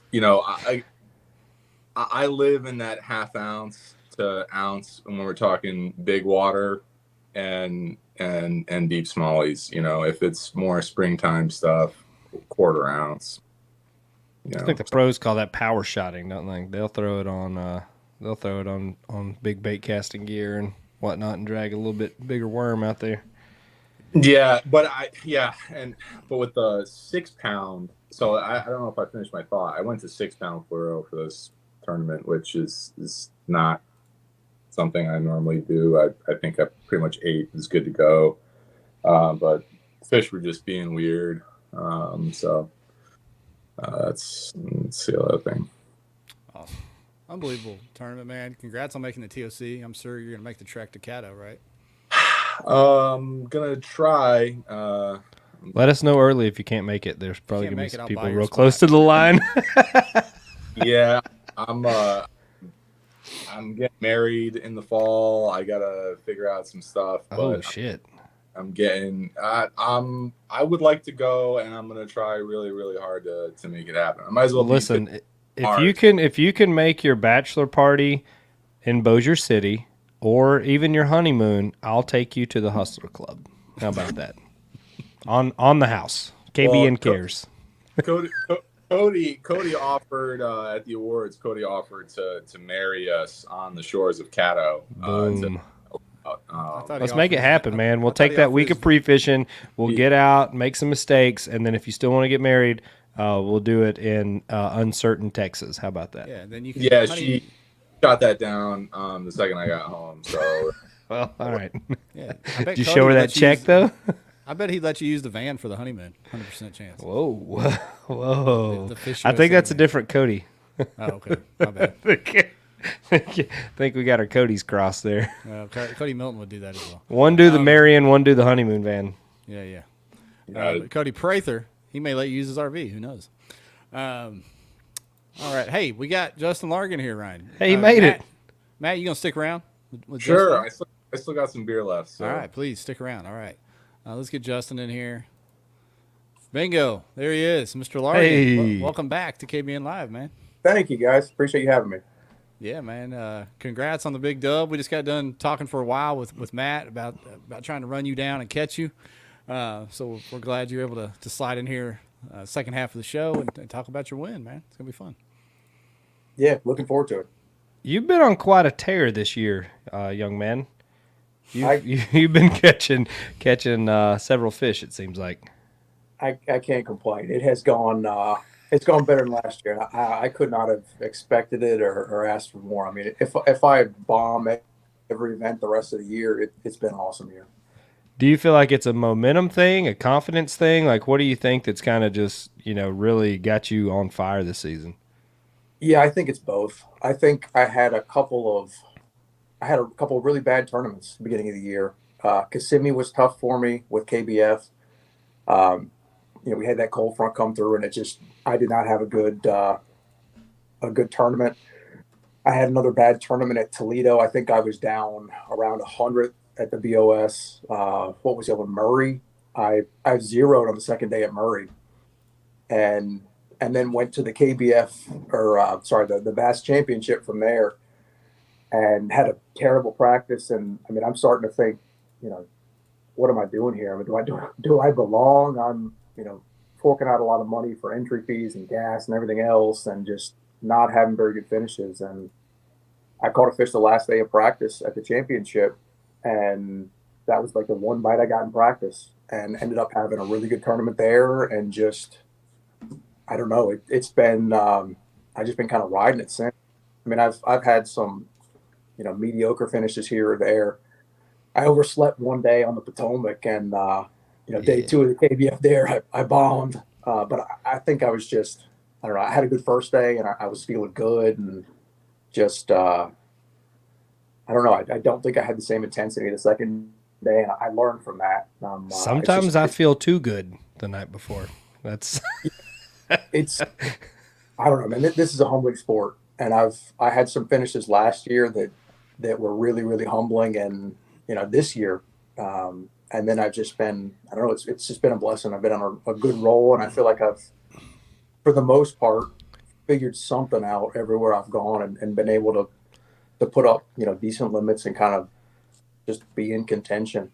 I live in that 1/2 ounce to ounce when we're talking big water and deep smallies. If it's more springtime stuff, 1/4 ounce. I think the pros call that power shotting, don't they? They'll throw it on big bait casting gear and whatnot and drag a little bit bigger worm out there. Yeah, but with the 6 pound, so I don't know if I finished my thought. I went to 6 pound fluoro for this tournament, which is not something I normally do. I think I pretty much 8 is good to go. But fish were just being weird. So let's see the other thing. Awesome. Unbelievable tournament, man. Congrats on making the TOC. I'm sure you're going to make the trek to Caddo, right? Gonna try. Let us know early if you can't make it. There's probably gonna be some people real close spot. to the line. Yeah, I'm getting married in the fall. I gotta figure out some stuff. Oh shit! I'm getting. I would like to go, and I'm gonna try really, really hard to make it happen. I might as well listen. If you can make your bachelor party in Bossier City, or even your honeymoon, I'll take you to the Hustler Club. How about that? on the house. KBN cares. Cody offered at the awards. Cody offered to marry us on the shores of Caddo. Boom. Let's make it happen, man. We'll take that week of pre-fishing. We'll get out, make some mistakes, and then if you still want to get married, we'll do it in uncertain Texas. How about that? Yeah. Then you can. Yeah, she shot that down the second I got home. So, well, all right. Yeah. Did you show her that check though? I bet he'd let you use the van for the honeymoon. 100% chance. Whoa. The fish I think that's a van. different Cody. Oh, okay. My bad. think we got our Codys crossed there. Cody Milton would do that as well. One do the Marion, one do the honeymoon van. Yeah. But Cody Prather, he may let you use his RV. Who knows? All right. Hey, we got Justin Largan here, Ryan. Hey, he made it. Matt, you going to stick around? With sure. Justin? I still got some beer left. So. All right. Please stick around. All right. Let's get Justin in here. Bingo. There he is, Mr. Largan. Hey. Welcome back to KBN Live, man. Thank you, guys. Appreciate you having me. Yeah, man. Congrats on the big dub. We just got done talking for a while with Matt about trying to run you down and catch you. So we're glad you're able to slide in here second half of the show and talk about your win, man. It's going to be fun. Yeah, looking forward to it. You've been on quite a tear this year, young man. You've been catching several fish, it seems like. I can't complain. It has gone it's gone better than last year. I could not have expected it or asked for more. I mean, if I bomb every event the rest of the year, it's been an awesome year. Do you feel like it's a momentum thing, a confidence thing? Like, what do you think that's kind of just, really got you on fire this season? Yeah, I think it's both. I think I had a couple of really bad tournaments at the beginning of the year. Kissimmee was tough for me with KBF. We had that cold front come through, and I did not have a good tournament. I had another bad tournament at Toledo. I think I was down around 100 at the BOS. What was it with Murray? I zeroed on the second day at Murray, and then went to the KBF the Bass Championship from there, and had a terrible practice. And I mean, I'm starting to think, what am I doing here? I mean, do I belong? I'm forking out a lot of money for entry fees and gas and everything else, and just not having very good finishes. And I caught a fish the last day of practice at the championship, and that was like the one bite I got in practice, and ended up having a really good tournament there. And just, I don't know, it's been I've just been kind of riding it since. I mean, I've had some mediocre finishes here or there. I overslept one day on the Potomac, and day 2 of the KBF there, I bombed. But I think I was just, I don't know, I had a good first day, and I was feeling good, and just, I don't know, I don't think I had the same intensity the second day, and I learned from that. Sometimes I feel too good the night before. That's I don't know, man. This is a humbling sport, and I had some finishes last year that were really, really humbling, and this year. And then I've just been, I don't know, it's just been a blessing. I've been on a good roll, and I feel like I've, for the most part, figured something out everywhere I've gone, and been able to put up, decent limits and kind of just be in contention.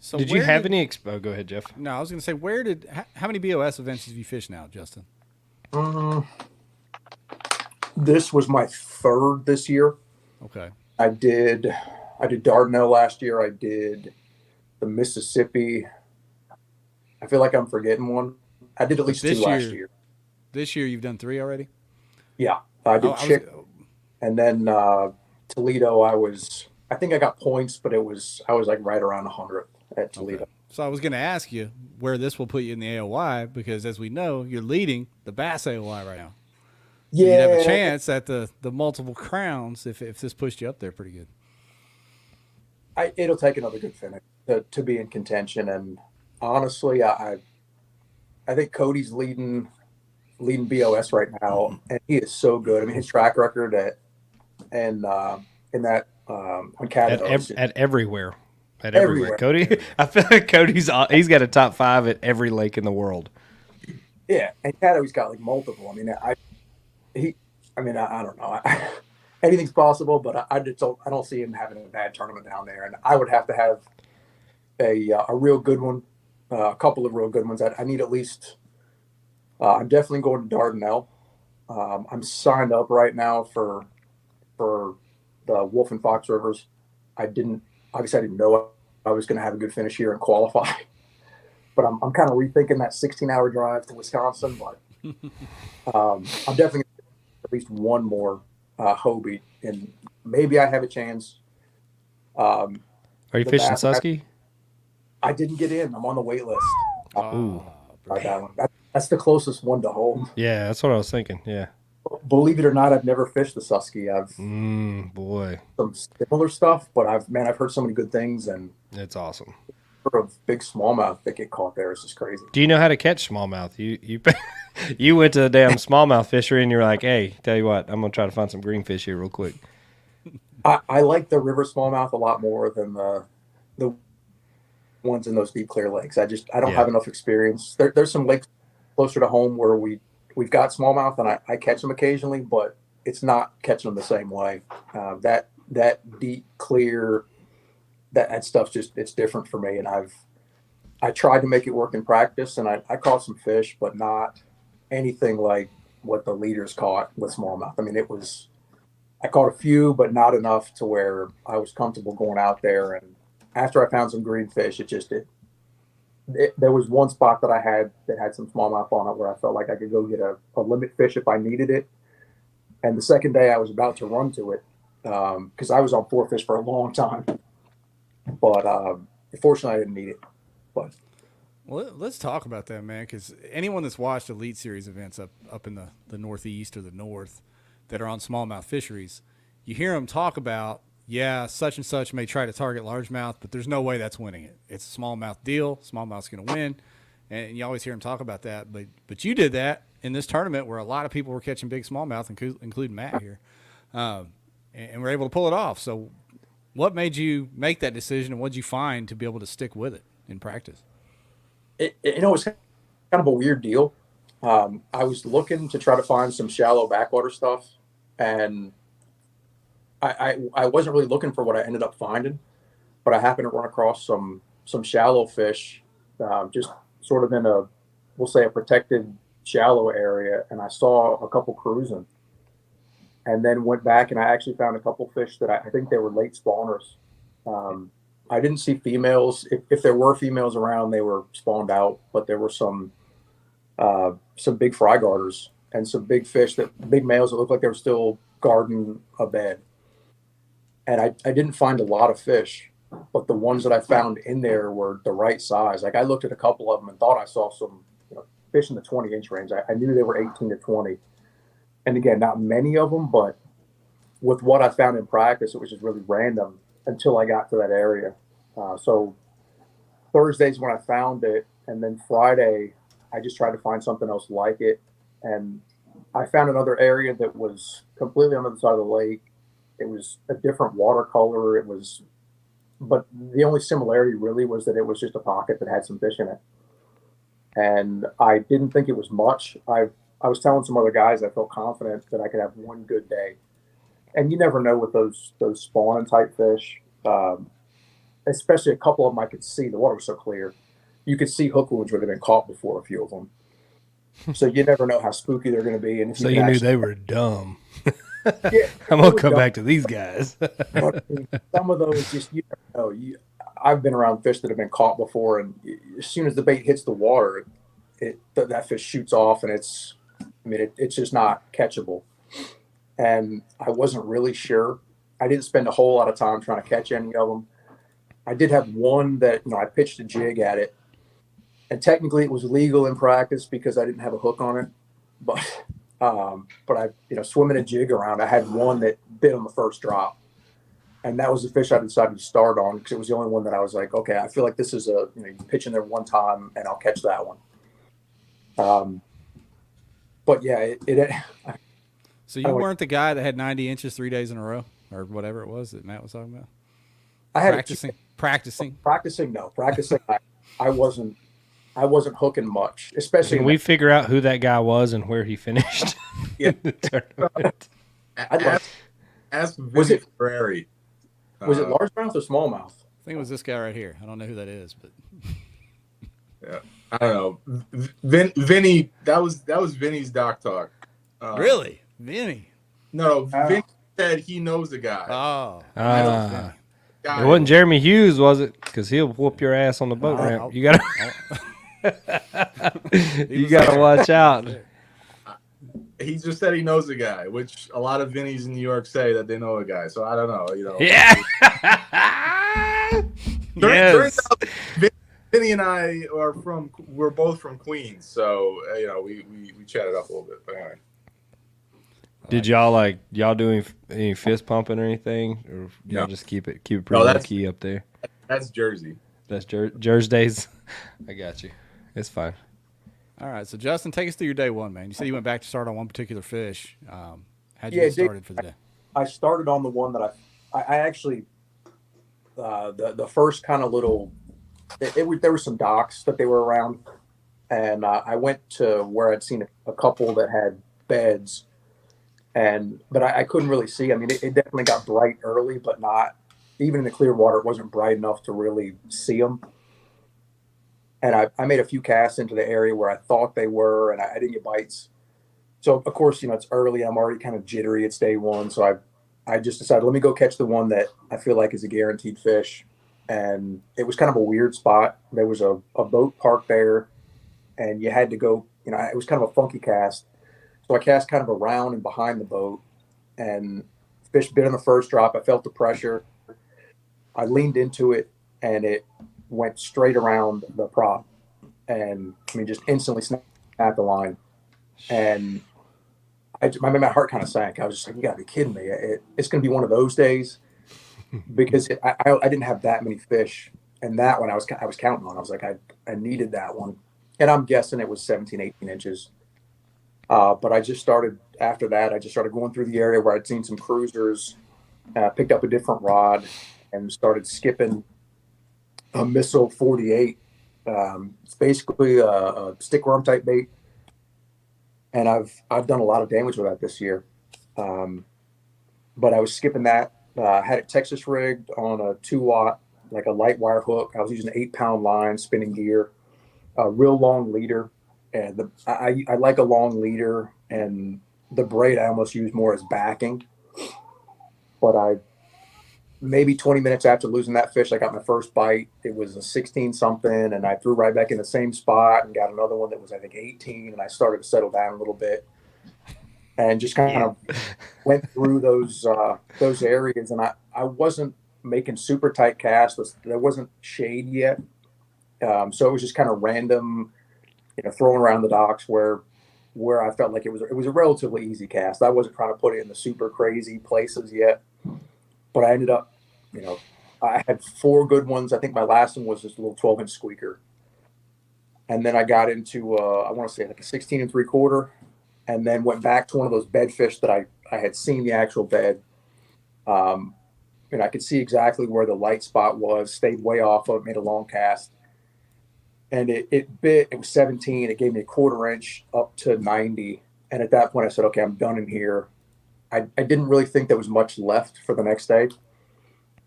So did you have any go ahead, Jeff. No, I was going to say, how many BOS events have you fished now, Justin? This was my third this year. Okay. I did Dardanelle last year. I did the Mississippi. I feel like I'm forgetting one. I did at least 2 last year. This year you've done 3 already? Yeah. I did and then Toledo, I think I got points, but I was like right around 100 at Toledo. Okay. So I was going to ask you where this will put you in the AOY, because as we know, you're leading the Bass AOY right now. So yeah. you'd have a chance at the multiple crowns if this pushed you up there pretty good. It'll take another good finish to be in contention. And honestly, I think Cody's leading BOS right now, and he is so good. I mean, his track record on Canada at everywhere. At everywhere. Cody, I feel like he's got a top 5 at every lake in the world. Yeah, and Caddo's got like multiple. I mean, I don't know. Anything's possible, but I don't see him having a bad tournament down there. And I would have to have a real good one, a couple of real good ones. I need at least. I'm definitely going to Dardanelle. I'm signed up right now for the Wolf and Fox Rivers. I didn't know I was going to have a good finish here and qualify, but I'm kind of rethinking that 16-hour drive to Wisconsin. But I'm definitely at least one more Hobie, and maybe I have a chance. Are you fishing Susky? I didn't get in. I'm on the wait list. Ooh. That's the closest one to home. Yeah, that's what I was thinking. Yeah. Believe it or not, I've never fished the Susky. I've some similar stuff, but I've heard so many good things, and it's awesome. For a big smallmouth that get caught there is just crazy. Do you know how to catch smallmouth? You went to the damn smallmouth fishery and you're like, hey, tell you what, I'm gonna try to find some greenfish here real quick. I like the river smallmouth a lot more than the ones in those deep clear lakes. I don't Yeah. have enough experience. There's some lakes closer to home where we've got smallmouth, and I catch them occasionally, but it's not catching them the same way. That deep clear, that stuff's just, it's different for me. And I tried to make it work in practice, and I caught some fish, but not anything like what the leaders caught with smallmouth. I mean, I caught a few, but not enough to where I was comfortable going out there. And after I found some green fish, there was one spot that I had that had some smallmouth on it where I felt like I could go get a limit fish if I needed it. And the second day I was about to run to it, because I was on 4 fish for a long time. But fortunately, I didn't need it. But Well, let's talk about that, man, because anyone that's watched Elite Series events up in the Northeast or the North that are on smallmouth fisheries, you hear them talk about, yeah, such and such may try to target largemouth, but there's no way that's winning it. It's a smallmouth deal. Smallmouth's going to win. And you always hear them talk about that. But you did that in this tournament where a lot of people were catching big smallmouth, including Matt here, and were able to pull it off. So what made you make that decision, and what did you find to be able to stick with it in practice? It's kind of a weird deal. I was looking to try to find some shallow backwater stuff, and I wasn't really looking for what I ended up finding, but I happened to run across some shallow fish, just sort of in we'll say a protected shallow area, and I saw a couple cruising, and then went back and I actually found a couple fish that I think they were late spawners. I didn't see females. If there were females around, they were spawned out, but there were some big fry garters and some big fish, big males that looked like they were still guarding a bed. And I didn't find a lot of fish, but the ones that I found in there were the right size. Like I looked at a couple of them and thought I saw some fish in the 20-inch range. I knew they were 18 to 20. And again, not many of them, but with what I found in practice, it was just really random until I got to that area. So Thursday's when I found it, and then Friday I just tried to find something else like it, and I found another area that was completely on the other side of the lake. It was a different watercolor. But the only similarity really was that it was just a pocket that had some fish in it, and I didn't think it was much. I was telling some other guys I felt confident that I could have one good day, and you never know with those spawning type fish. Especially a couple of them I could see. The water was so clear. You could see hook wounds where they've been caught before, a few of them. So you never know how spooky they're going to be. And if So you knew they were dumb. Yeah, I'm going to come back to these guys. But some of those, just you never know. I've been around fish that have been caught before, and as soon as the bait hits the water, that fish shoots off, and it's just not catchable. And I wasn't really sure. I didn't spend a whole lot of time trying to catch any of them. I did have one that, I pitched a jig at it, and technically it was legal in practice because I didn't have a hook on it. But I, swimming a jig around, I had one that bit on the first drop, and that was the fish I decided to start on because it was the only one that I was like, okay, I feel like this is you pitch in there one time and I'll catch that one. But yeah, So you weren't the guy that had 90 inches 3 days in a row, or whatever it was that Matt was talking about? I had Practicing. No, I wasn't hooking much, especially. Can we figure out who that guy was and where he finished? Yeah. The tournament? Ask Was it Ferrari? Was it largemouth or smallmouth? I think it was this guy right here. I don't know who that is, but Yeah, I don't know. Vinny, that was Vinny's doc talk. really, Vinny. No, Vinny said he knows the guy. Oh, It wasn't Jeremy Hughes, was it? Because he'll whoop your ass on the boat ramp. You gotta, you gotta watch out. He just said he knows a guy, which a lot of Vinnies in New York say that they know a guy. So I don't know. Yeah. Turns out Vinny and I we're both from Queens, so we chatted up a little bit. But anyway. Did y'all do any fist pumping or anything, or y'all just keep it pretty low key up there? That's Jersey. That's Jersey's. I got you. It's fine. all right. So Justin, take us through your day one, man. You said you went back to start on one particular fish. How'd you get started for the day? I started on the one that I actually the first kind of little there were some docks that they were around, and I went to where I'd seen a couple that had beds, but I couldn't really see. I mean, it definitely got bright early, but not even in the clear water. It wasn't bright enough to really see them. And I made a few casts into the area where I thought they were, and I didn't get bites. So of course, it's early. I'm already kind of jittery. It's day one, so I just decided, let me go catch the one that I feel like is a guaranteed fish. And it was kind of a weird spot. There was a boat parked there, and you had to go. It was kind of a funky cast. So I cast kind of around and behind the boat, and fish bit on the first drop. I felt the pressure. I leaned into it, and it went straight around the prop, and just instantly snapped the line. And my heart kind of sank. I was just like, you gotta be kidding me. It's going to be one of those days, because I didn't have that many fish. And that one I was counting on. I was like, I needed that one. And I'm guessing it was 17, 18 inches. But after that, I just started going through the area where I'd seen some cruisers, picked up a different rod, and started skipping a Missile 48. It's basically a stickworm type bait. And I've done a lot of damage with that this year. But I was skipping that. Had it Texas rigged on a 2-watt, like a light wire hook. I was using an 8-pound line, spinning gear, a real long leader. And I like a long leader, and the braid I almost use more as backing. But maybe 20 minutes after losing that fish, I got my first bite. It was a 16 something, and I threw right back in the same spot and got another one that was, I think, 18. And I started to settle down a little bit, and just kind of went through those areas. And I wasn't making super tight casts. There wasn't shade yet. So it was just kind of random, throwing around the docks where I felt like it was a relatively easy cast. I wasn't trying to put it in the super crazy places yet, but I ended up, I had 4 good ones. I think my last one was just a little 12-inch squeaker. And then I got into, I want to say like a 16 3/4, and then went back to one of those bed fish that I had seen the actual bed. And I could see exactly where the light spot was, stayed way off of it, made a long cast. And it bit. It was 17. It gave me a 1/4 inch up to 90. And at that point, I said, okay, I'm done in here. I didn't really think there was much left for the next day,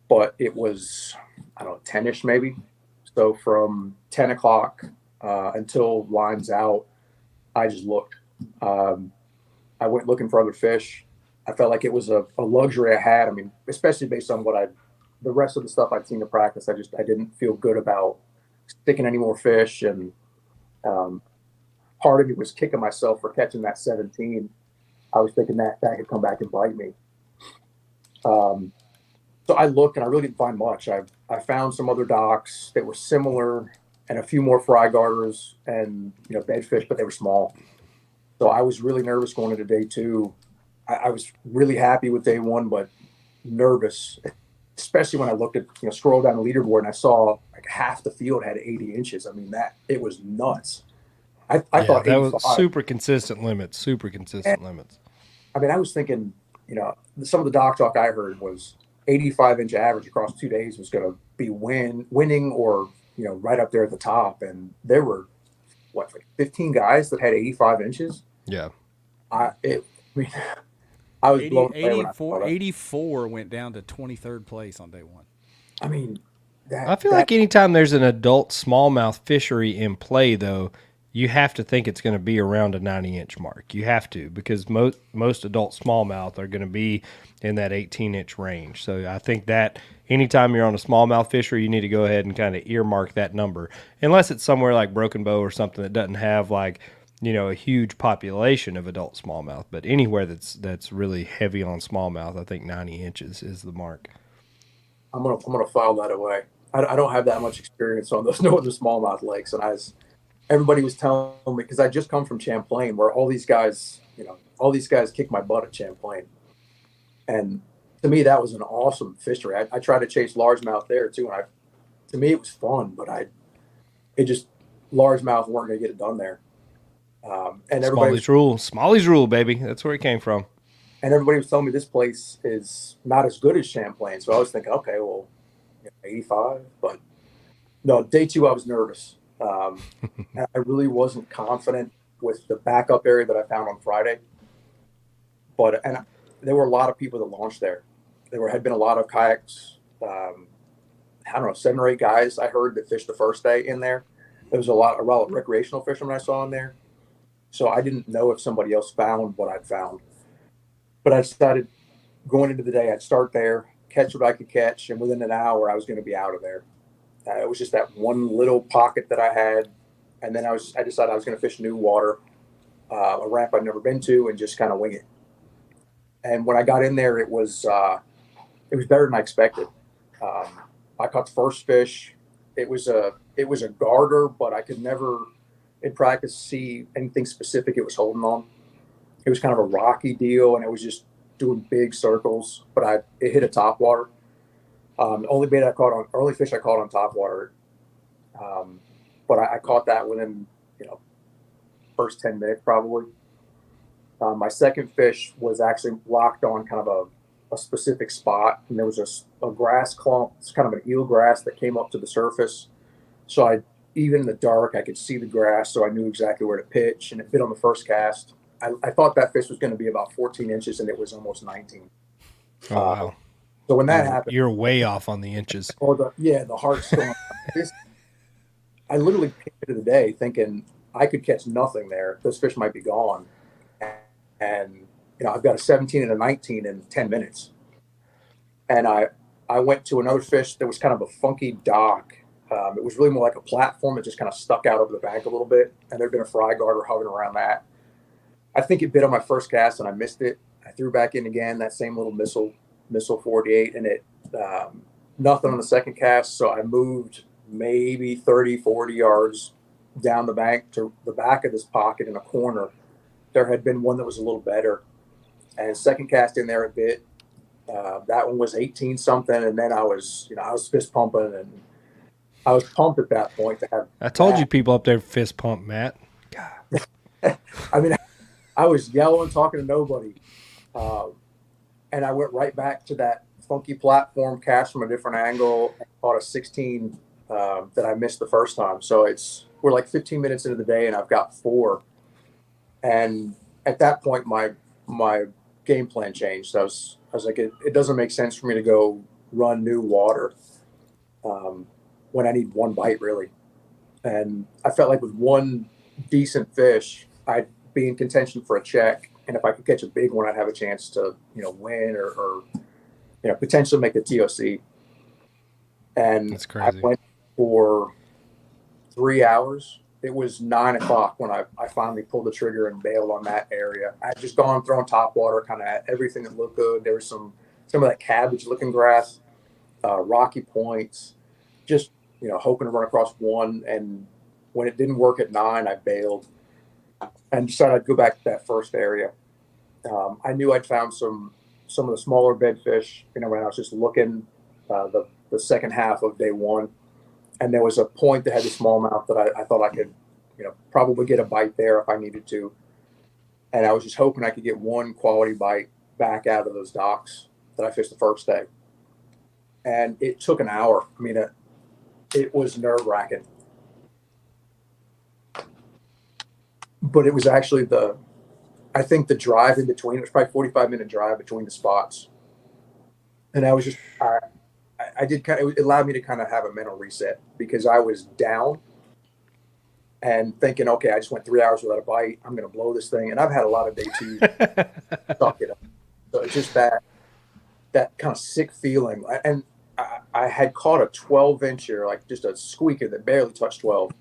but it was, I don't know, 10-ish maybe. So from 10 o'clock until line's out, I just looked. I went looking for other fish. I felt like it was a luxury I had. Especially based on the rest of the stuff I'd seen in practice. I didn't feel good about sticking any more fish, and part of me was kicking myself for catching that 17. I was thinking that could come back and bite me. So I looked, and I really didn't find much. I found some other docks that were similar, and a few more fry garters and bedfish, but they were small. So I was really nervous going into day 2. I was really happy with day 1, but nervous, especially when I looked at, scrolled down the leaderboard and I saw like half the field had 80 inches. It was nuts. I thought that was super consistent limits. I was thinking, some of the dock talk I heard was 85-inch average across 2 days was going to be winning or, right up there at the top. And there were, 15 guys that had 85 inches? Yeah. I was blown away. 84 went down to 23rd place on day 1. I feel like anytime there's an adult smallmouth fishery in play, though, you have to think it's going to be around a 90-inch mark. You have to, because most adult smallmouth are going to be in that 18-inch range. So I think that anytime you're on a smallmouth fishery, you need to go ahead and kind of earmark that number, unless it's somewhere like Broken Bow or something that doesn't have a huge population of adult smallmouth. But anywhere that's really heavy on smallmouth, I think 90 inches is the mark. I'm gonna file that away. I don't have that much experience on those northern smallmouth lakes, and everybody was telling me, because I just come from Champlain, where all these guys kick my butt at Champlain, and to me that was an awesome fishery. I tried to chase largemouth there too, and to me it was fun, but largemouth weren't gonna get it done there. And Smalley's rule, baby. That's where it came from. And everybody was telling me this place is not as good as Champlain. So I was thinking, okay, well, 85. But No, day two, I was nervous. And I really wasn't confident with the backup area that I found on Friday. But, and there were a lot of people that launched there. Had been a lot of kayaks. I don't know, 7 or 8 guys I heard that fished the first day in there. There was a lot of recreational fishermen I saw in there. So I didn't know if somebody else found what I'd found. But I decided going into the day, I'd start there, catch what I could catch, and within an hour, I was going to be out of there. It was just that one little pocket that I had, and then I decided I was going to fish new water, a ramp I'd never been to, and just kind of wing it. And when I got in there, it was better than I expected. I caught the first fish. It was a garter, but I could never in practice see anything specific it was holding on. It was kind of a rocky deal, and it was just doing big circles. But it hit a topwater. The only fish I caught on topwater. But I caught that within first 10 minutes probably. My second fish was actually locked on kind of a specific spot, and there was a grass clump. It's kind of an eel grass that came up to the surface. So even in the dark, I could see the grass, so I knew exactly where to pitch, and it bit on the first cast. I thought that fish was going to be about 14 inches, and it was almost 19. Oh, wow. So when that happened, You're way off on the inches. or the heart's going. I literally picked it of the day thinking I could catch nothing there. This fish might be gone, and I've got a 17 and a 19 in 10 minutes. And I went to another fish that was kind of a funky dock. It was really more like a platform that just kind of stuck out over the bank a little bit, and there'd been a fry garter hovering around that. I think it bit on my first cast, and I missed it. I threw back in again, that same little missile 48, and it nothing on the second cast. So I moved maybe 30, 40 yards down the bank to the back of this pocket in a corner. There had been one that was a little better, and second cast in there a bit. That one was 18 something, and then I was fist pumping, and I was pumped at that point to have. I told you people up there fist pump, Matt. I mean, I was yelling, talking to nobody, and I went right back to that funky platform, cast from a different angle, and caught a 16 that I missed the first time. So we're like 15 minutes into the day, and I've got 4. And at that point, my game plan changed. I was like, it doesn't make sense for me to go run new water when I need one bite, really. And I felt like with one decent fish, I'd be in contention for a check. And if I could catch a big one, I'd have a chance to win or potentially make the TOC. And That's crazy. I went for 3 hours. It was 9 o'clock when I finally pulled the trigger and bailed on that area. I had just thrown top water, kind of at everything that looked good. There was some of that cabbage looking grass, rocky points, just, hoping to run across one. And when it didn't work at 9, I bailed and decided I'd go back to that first area. I knew I'd found some of the smaller bedfish, when I was just looking the second half of day 1. And there was a point that had the smallmouth that I thought I could, probably get a bite there if I needed to. And I was just hoping I could get one quality bite back out of those docks that I fished the first day. And it took an hour. I mean, it was nerve-wracking. But it was actually I think the drive in between, it was probably 45-minute drive between the spots. And I was just, I did it allowed me to kind of have a mental reset because I was down and thinking, okay, I just went 3 hours without a bite. I'm going to blow this thing. And I've had a lot of day 2 suck it up. So it's just that kind of sick feeling. And I had caught a 12-incher, like just a squeaker that barely touched 12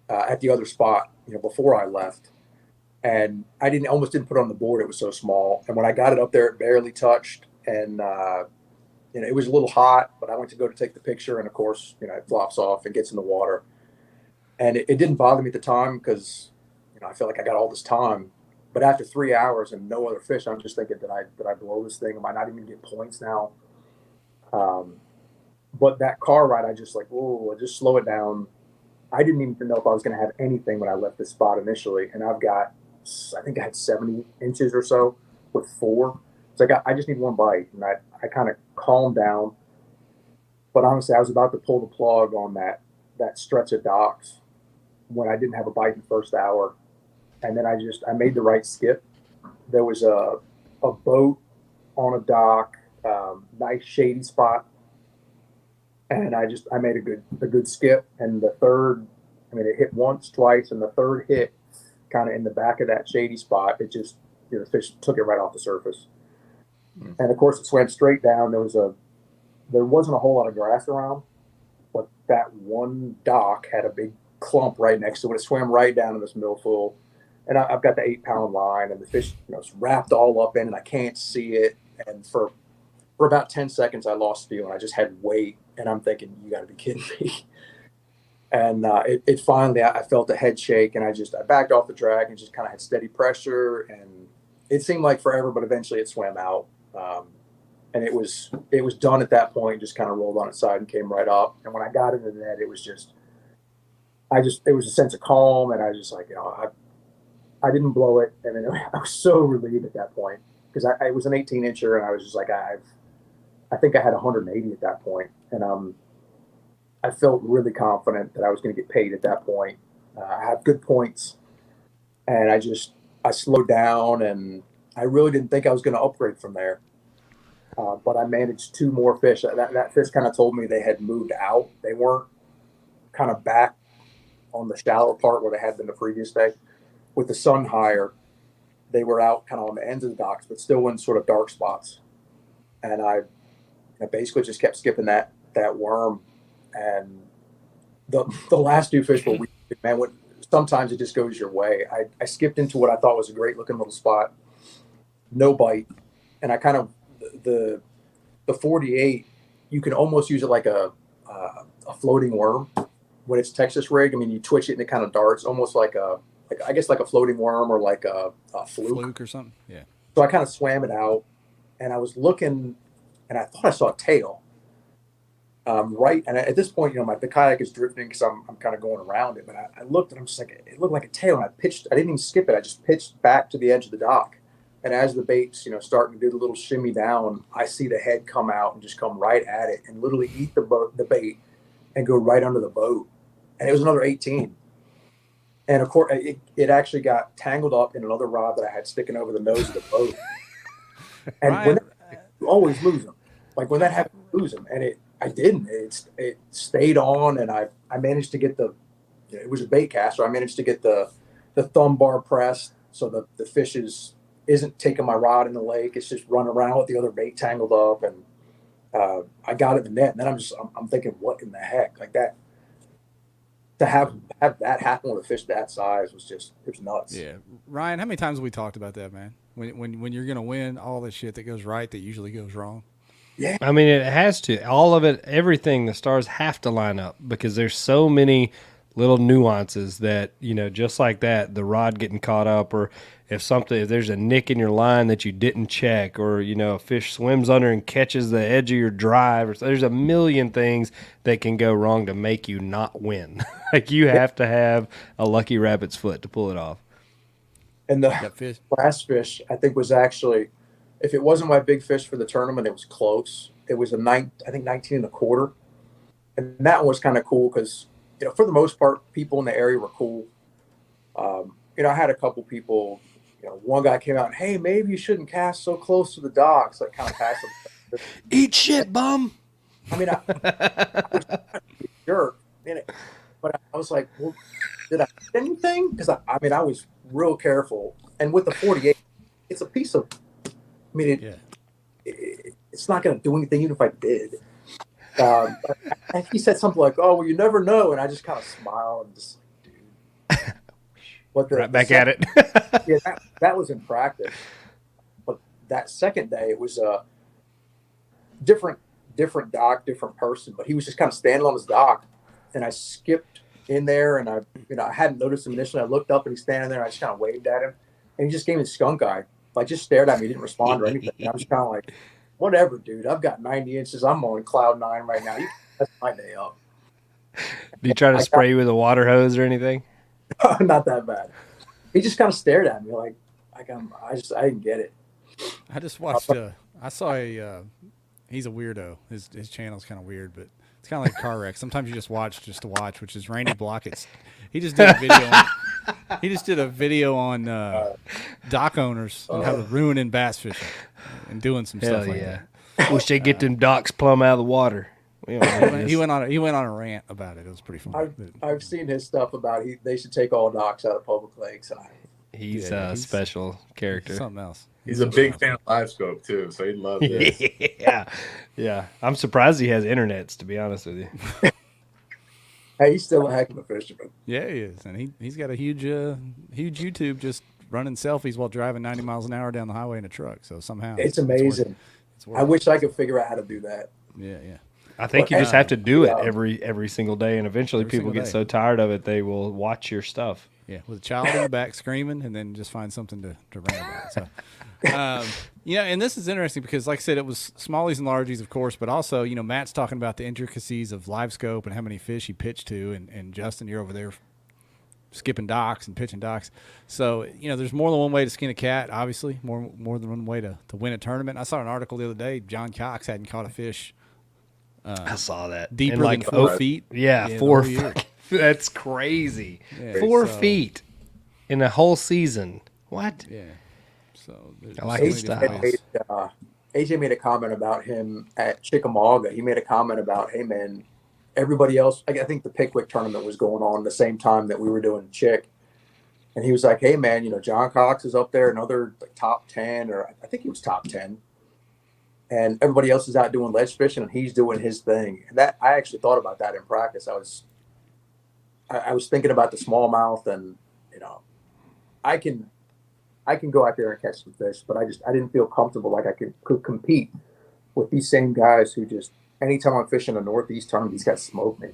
at the other spot, before I left. And I almost didn't put it on the board. It was so small. And when I got it up there, it barely touched. And, it was a little hot, but I went to go to take the picture. And of course, it flops off and gets in the water. And it didn't bother me at the time because, I felt like I got all this time. But after 3 hours and no other fish, I'm just thinking, did I blow this thing? Am I not even going to get points now? But that car ride, I just just slow it down. I didn't even know if I was going to have anything when I left this spot initially. And I think I had 70 inches or so with 4. So I just need one bite. And I kind of calmed down. But honestly, I was about to pull the plug on that stretch of docks when I didn't have a bite in the first hour, and then I made the right skip. There was a boat on a dock, nice shady spot, and I made a good skip. And the third, I mean, it hit once, twice, and the third hit kind of in the back of that shady spot. It just, the fish took it right off the surface. And of course, it swam straight down. There wasn't a whole lot of grass around, but that one dock had a big clump right next to it. It swam right down in this millful, and I've got the 8-pound line, and the fish, it's wrapped all up in, and I can't see it. And for about 10 seconds, I lost feel, and I just had weight, and I'm thinking, you got to be kidding me. And it finally, I felt a head shake, and I backed off the drag and just kind of had steady pressure, and it seemed like forever, but eventually it swam out. And it was done at that point, just kind of rolled on its side and came right up. And when I got into the net, it was it was a sense of calm. And I was just like, I didn't blow it. And then I was so relieved at that point, because I was an 18-incher, and I was just like, I think I had 180 at that point. And I felt really confident that I was going to get paid at that point. I had good points, and I slowed down, and I really didn't think I was going to upgrade from there. But I managed 2 more fish. That fish kind of told me they had moved out. They weren't kind of back on the shallow part where they had been the previous day. With the sun higher, they were out kind of on the ends of the docks, but still in sort of dark spots. And I basically just kept skipping that worm. And the last 2 fish were weak, man. Sometimes it just goes your way. I skipped into what I thought was a great looking little spot, no bite, and I kind of the 48. You can almost use it like a floating worm when it's Texas rig. I mean, you twitch it and it kind of darts, almost like a floating worm, or like a fluke or something. Yeah. So I kind of swam it out, and I was looking, and I thought I saw a tail. Right, and at this point, the kayak is drifting because I'm kind of going around it. But I looked, and I'm just like, it looked like a tail. And I didn't even skip it. I just pitched back to the edge of the dock. And as the bait's, starting to do the little shimmy down, I see the head come out and just come right at it and literally eat the bait and go right under the boat. And it was another 18. And of course, it actually got tangled up in another rod that I had sticking over the nose of the boat. And you always lose them. Like when that happens, you lose them. And I didn't. It stayed on, and I managed to get it was a bait caster. I managed to get the thumb bar pressed so the fish isn't taking my rod in the lake. It's just running around with the other bait tangled up, and I got it in the net. And then I'm thinking, what in the heck? Like that, to have that happen with a fish that size was nuts. Yeah, Ryan, how many times have we talked about that, man? When you're gonna win, all the shit that goes right that usually goes wrong. Yeah, I mean, it has to. All of it, everything, the stars have to line up, because there's so many little nuances that, just like that, the rod getting caught up, or if there's a nick in your line that you didn't check, or, a fish swims under and catches the edge of your drive, or there's a million things that can go wrong to make you not win. Like, you have to have a lucky rabbit's foot to pull it off. And the last fish, I think, was actually, if it wasn't my big fish for the tournament, it was close. It was I think 19 1/4. And that one was kind of cool because, for the most part, people in the area were cool. I had a couple people, one guy came out, hey, maybe you shouldn't cast so close to the docks, like kind of passive. Eat shit, bum. I mean, I was a jerk, but I was like, well, did I hit anything? Because I was real careful. And with the 48, it's a piece of, it's not going to do anything even if I did. But he said something like, oh, well, you never know. And I just kind of smiled and just, dude. Right back at it. Yeah, that was in practice. But that second day, it was a different dock, different person. But he was just kind of standing on his dock. And I skipped in there, and I hadn't noticed him initially. I looked up, and he's standing there, and I just kind of waved at him. And he just gave me the skunk eye. Like, just stared at me. He didn't respond or anything. And I was kind of like, whatever, dude. I've got 90 inches. I'm on cloud 9 right now. That's my day up. Do you try to spray you with a water hose or anything? Not that bad. He just kind of stared at me like I didn't get it. I just watched. I saw he's a weirdo. His channel's kind of weird, but It's kind of like a car wreck. Sometimes you just watch just to watch, which is Randy Blockett's. He just did a video. He just did a video on dock owners and how they're ruining bass fishing and doing some stuff like that. Wish they get them docks plumb out of the water. He went on a rant about it. It was pretty fun. I've seen his stuff about they should take all docks out of public lakes. He's a special character. He's something else. He's a big fan of live scope too, so he'd love this. Yeah. I'm surprised he has internets, to be honest with you. Hey, he's still a heck of a fisherman. Yeah, he is, and he's got a huge YouTube just running selfies while driving 90 miles an hour down the highway in a truck. So somehow it's amazing. It's worth I wish I could figure out how to do that. Yeah. I think you just have to do it every single day, and eventually people get so tired of it they will watch your stuff. Yeah, with a child in the back screaming, and then just find something to rant about. So, and this is interesting because, like I said, it was smallies and largies, of course, but also, Matt's talking about the intricacies of live scope and how many fish he pitched to, and Justin, you're over there skipping docks and pitching docks. So, there's more than one way to skin a cat, obviously, more than one way to win a tournament. I saw an article the other day, John Cox hadn't caught a fish. I saw that. Deeper than 4 feet. Yeah, 4 feet. That's crazy. Yeah, 4 feet in a whole season. What? Yeah. So I like his style. AJ made a comment about him at Chickamauga. He made a comment about, hey, man, everybody else, I think the Pickwick tournament was going on the same time that we were doing Chick. And he was like, hey, man, John Cox is up there, another top 10, or I think he was top 10. And everybody else is out doing ledge fishing, and he's doing his thing. And that I actually thought about that in practice. I was thinking about the smallmouth, and I can go out there and catch some fish, but I didn't feel comfortable like I could compete with these same guys who just anytime I'm fishing a Northeast tournament, these guys smoke me.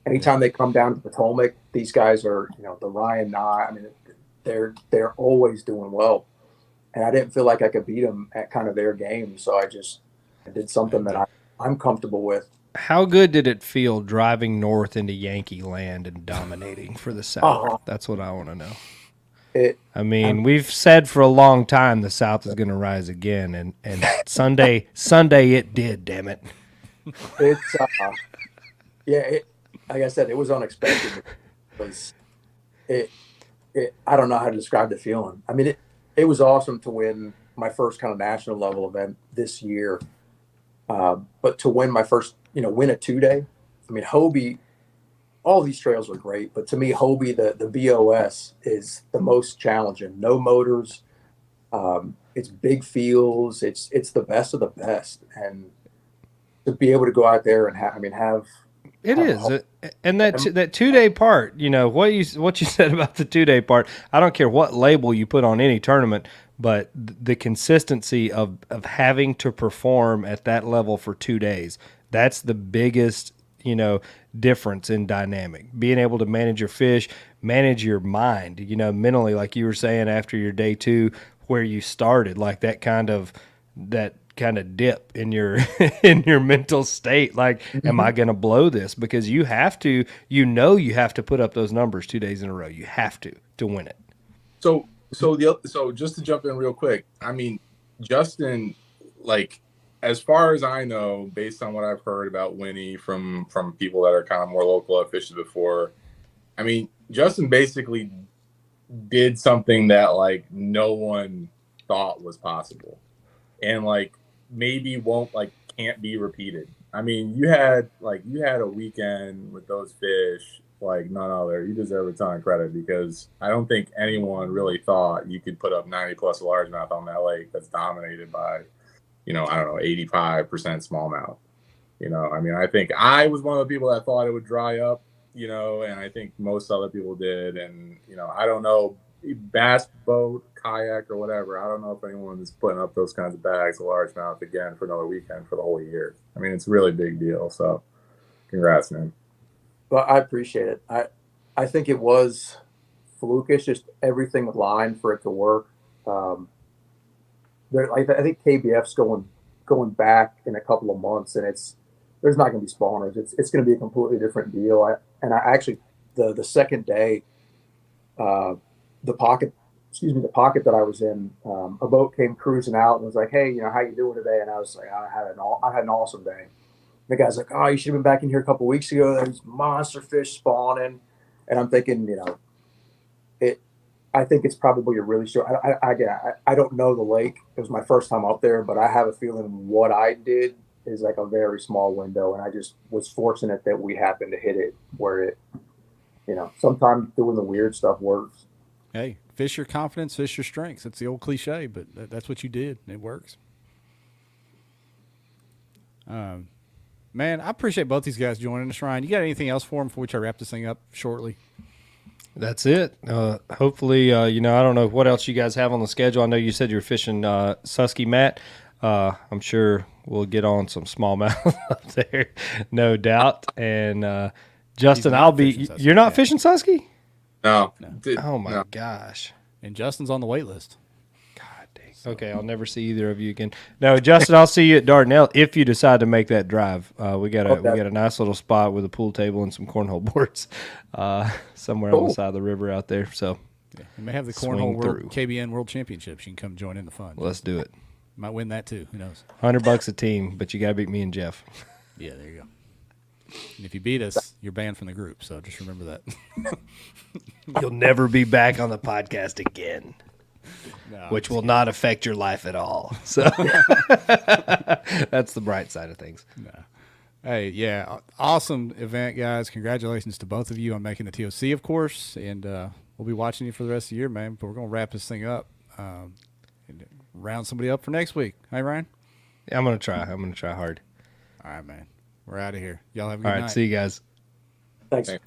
Anytime they come down to Potomac, these guys are the Ryan Nye. I mean, they're always doing well. And I didn't feel like I could beat them at kind of their game. So I did something that I'm comfortable with. How good did it feel driving north into Yankee land and dominating for the South? That's what I want to know. We've said for a long time the South is going to rise again. And Sunday it did, damn it. It's, like I said, it was unexpected. I don't know how to describe the feeling. I mean, it was awesome to win my first kind of national level event this year. But to win my first, win a 2-day. I mean, Hobie, all these trails are great, but to me, Hobie, the BOS is the most challenging. No motors. It's big fields. It's the best of the best. And to be able to go out there and have it is, and that 2-day part, what you said about the 2-day part. I don't care what label you put on any tournament, but the consistency of having to perform at that level for 2 days, that's the biggest difference in dynamic. Being able to manage your fish, manage your mind, mentally, like you were saying after your day 2, where you started, like that kind of dip in your in your mental state, like am I going to blow this? Because you have to put up those numbers 2 days in a row. You have to win it. So just to jump in real quick, I mean, Justin, like, as far as I know, based on what I've heard about Winnie from people that are kind of more local, I've fished before, I mean, Justin basically did something that like no one thought was possible, and like maybe can't be repeated. I mean, you had a weekend with those fish like none other. You deserve a ton of credit, because I don't think anyone really thought you could put up 90 plus largemouth on that lake that's dominated by, 85% smallmouth. I mean, I think I was one of the people that thought it would dry up, and I think most other people did. And, I don't know, bass boat, kayak, or whatever, I don't know if anyone is putting up those kinds of bags of largemouth again for another weekend for the whole year. I mean, it's a really big deal. So congrats, man. Well, I appreciate it. I think it was flukish, just everything aligned for it to work. I think KBF's going back in a couple of months, and there's not going to be spawners. It's going to be a completely different deal. I actually the second day, the pocket that I was in, a boat came cruising out and was like, hey, how you doing today? And I was like, I had an awesome day. The guy's like, "Oh, you should have been back in here a couple weeks ago. There's monster fish spawning." And I'm thinking, I think it's probably a really short. I don't know the lake. It was my first time up there, but I have a feeling what I did is like a very small window, and I just was fortunate that we happened to hit it where it. Sometimes doing the weird stuff works. Hey, fish your confidence, fish your strengths. That's the old cliche, but that's what you did. It works. Man, I appreciate both these guys joining us, Ryan. You got anything else for them before we try to wrap this thing up shortly? That's it. Hopefully, I don't know what else you guys have on the schedule. I know you said you're fishing Susky, Matt. I'm sure we'll get on some smallmouth up there, no doubt. And Justin, you're not fishing Susky? No. Oh my No. gosh. And Justin's on the wait list. God dang. Okay, I'll never see either of you again. No, Justin, I'll see you at Dardanelle if you decide to make that drive. We got a nice little spot with a pool table and some cornhole boards somewhere on the side of the river out there. So Yeah, we may have the Swing Cornhole through. KBN World Championships. You can come join in the fun. let's do it. Might win that too. Who knows? $100 a team, but you got to beat me and Jeff. Yeah, there you go. And if you beat us, you're banned from the group. So just remember that. You'll never be back on the podcast again, No, which will not affect your life at all. So that's the bright side of things. Hey, yeah, awesome event, guys. Congratulations to both of you on making the TOC, of course. And we'll be watching you for the rest of the year, man. But we're going to wrap this thing up and round somebody up for next week. Hey, Ryan? Yeah, I'm going to try. I'm going to try hard. All right, man. We're out of here. Y'all have a good All right, night. see you guys. Thanks. Okay.